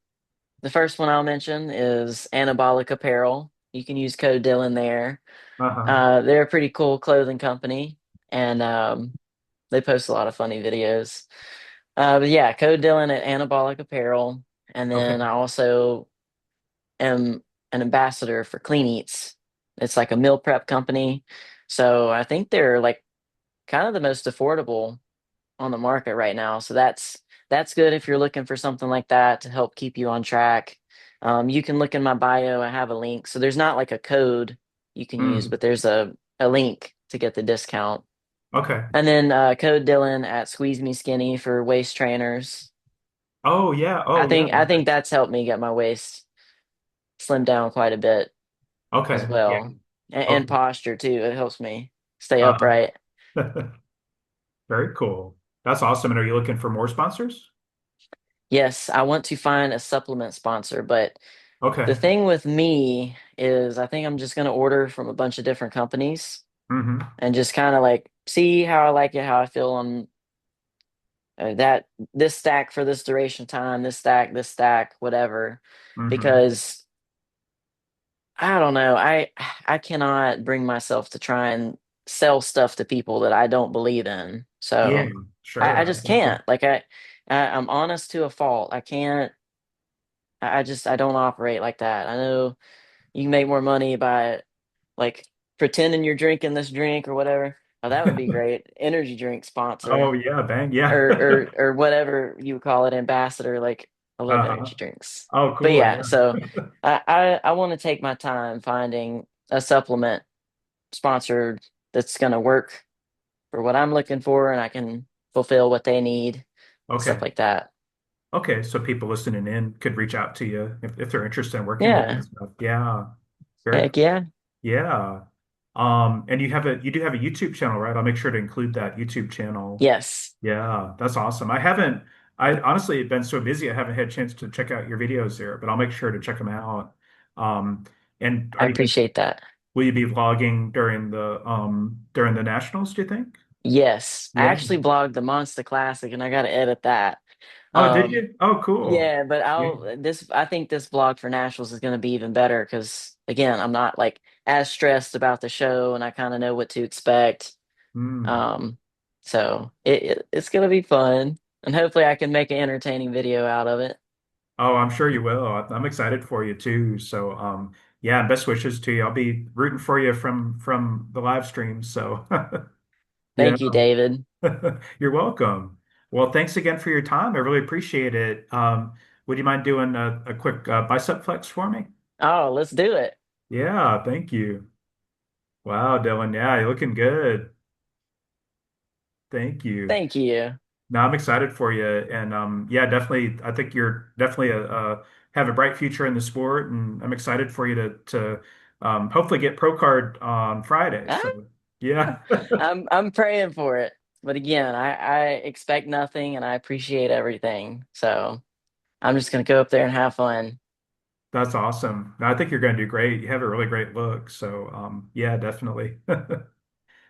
Speaker 2: the first one I'll mention is Anabolic Apparel. You can use code Dylan there.
Speaker 1: Uh-huh.
Speaker 2: They're a pretty cool clothing company, and they post a lot of funny videos. But yeah, code Dylan at Anabolic Apparel. And then
Speaker 1: Okay.
Speaker 2: I also am an ambassador for Clean Eats. It's like a meal prep company. So I think they're like kind of the most affordable on the market right now. So that's good if you're looking for something like that to help keep you on track. You can look in my bio. I have a link. So there's not like a code you can use,
Speaker 1: Mm.
Speaker 2: but there's a link to get the discount.
Speaker 1: Okay.
Speaker 2: And then code Dylan at Squeeze Me Skinny for waist trainers.
Speaker 1: Oh yeah.
Speaker 2: I
Speaker 1: Oh yeah.
Speaker 2: think I think that's helped me get my waist slim down quite a bit as
Speaker 1: Okay. Yeah.
Speaker 2: well, and
Speaker 1: Okay.
Speaker 2: posture too. It helps me stay
Speaker 1: Uh-huh.
Speaker 2: upright.
Speaker 1: Very cool. That's awesome. And are you looking for more sponsors?
Speaker 2: Yes, I want to find a supplement sponsor, but the
Speaker 1: Okay.
Speaker 2: thing with me is I think I'm just going to order from a bunch of different companies
Speaker 1: Hmm.
Speaker 2: and just kind of like see how I like it, how I feel on that this stack for this duration of time, this stack, whatever.
Speaker 1: Hmm.
Speaker 2: Because I don't know, I cannot bring myself to try and sell stuff to people that I don't believe in.
Speaker 1: Yeah,
Speaker 2: So I
Speaker 1: sure. I
Speaker 2: just
Speaker 1: got you.
Speaker 2: can't. Like I'm honest to a fault. I can't. I just I don't operate like that. I know you can make more money by like pretending you're drinking this drink or whatever. Oh, that would be great. Energy drink
Speaker 1: Oh
Speaker 2: sponsor
Speaker 1: yeah, bang. Yeah.
Speaker 2: or whatever you would call it, ambassador. Like I love
Speaker 1: Uh-huh.
Speaker 2: energy drinks.
Speaker 1: Oh,
Speaker 2: But
Speaker 1: cool.
Speaker 2: yeah,
Speaker 1: Yeah.
Speaker 2: so I want to take my time finding a supplement sponsor that's gonna work for what I'm looking for and I can fulfill what they need, stuff
Speaker 1: Okay.
Speaker 2: like that.
Speaker 1: Okay. So people listening in could reach out to you if they're interested in working with you
Speaker 2: Yeah.
Speaker 1: and stuff. Yeah. Very
Speaker 2: Heck
Speaker 1: cool.
Speaker 2: yeah.
Speaker 1: Yeah. And you do have a YouTube channel, right? I'll make sure to include that YouTube channel.
Speaker 2: Yes.
Speaker 1: Yeah, that's awesome. I honestly have been so busy, I haven't had a chance to check out your videos there, but I'll make sure to check them out. Um, and
Speaker 2: I
Speaker 1: are you guys,
Speaker 2: appreciate that.
Speaker 1: will you be vlogging during the nationals, do you think?
Speaker 2: Yes. I
Speaker 1: Yeah.
Speaker 2: actually blogged the Monsta Classic and I gotta edit that.
Speaker 1: Oh, did
Speaker 2: Um
Speaker 1: you? Oh, cool.
Speaker 2: yeah, but
Speaker 1: Yeah.
Speaker 2: I think this blog for Nationals is gonna be even better because again, I'm not like as stressed about the show and I kind of know what to expect.
Speaker 1: Hmm.
Speaker 2: Um so it's gonna be fun and hopefully I can make an entertaining video out of it.
Speaker 1: Oh, I'm sure you will. I'm excited for you too. So, yeah, best wishes to you. I'll be rooting for you from the live stream. So, yeah.
Speaker 2: Thank you, David.
Speaker 1: You're welcome. Well, thanks again for your time. I really appreciate it. Would you mind doing a quick bicep flex for me?
Speaker 2: Oh, let's do it.
Speaker 1: Yeah, thank you. Wow, Dylan. Yeah, you're looking good. Thank you.
Speaker 2: Thank you.
Speaker 1: No, I'm excited for you. And yeah, definitely, I think you're definitely have a bright future in the sport. And I'm excited for you to hopefully get pro card on Friday.
Speaker 2: Ah,
Speaker 1: So, yeah,
Speaker 2: I'm praying for it. But again, I expect nothing and I appreciate everything. So I'm just gonna go up there and have fun.
Speaker 1: that's awesome. No, I think you're going to do great. You have a really great look. So, yeah, definitely.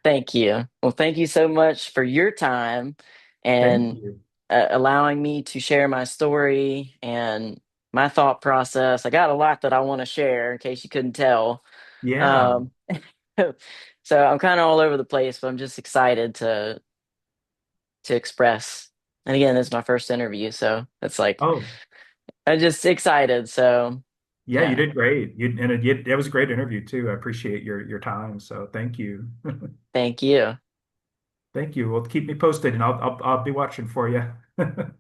Speaker 2: Thank you. Well, thank you so much for your time
Speaker 1: Thank
Speaker 2: and
Speaker 1: you.
Speaker 2: allowing me to share my story and my thought process. I got a lot that I want to share in case you couldn't tell.
Speaker 1: Yeah.
Speaker 2: Um, So I'm kind of all over the place, but I'm just excited to express. And again, this is my first interview, so it's like
Speaker 1: Oh,
Speaker 2: I'm just excited. So
Speaker 1: yeah, you
Speaker 2: yeah,
Speaker 1: did great. It was a great interview too. I appreciate your time. So thank you.
Speaker 2: thank you.
Speaker 1: Thank you. Well, keep me posted and I'll be watching for you.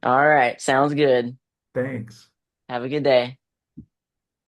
Speaker 2: All right, sounds good.
Speaker 1: Thanks.
Speaker 2: Have a good day.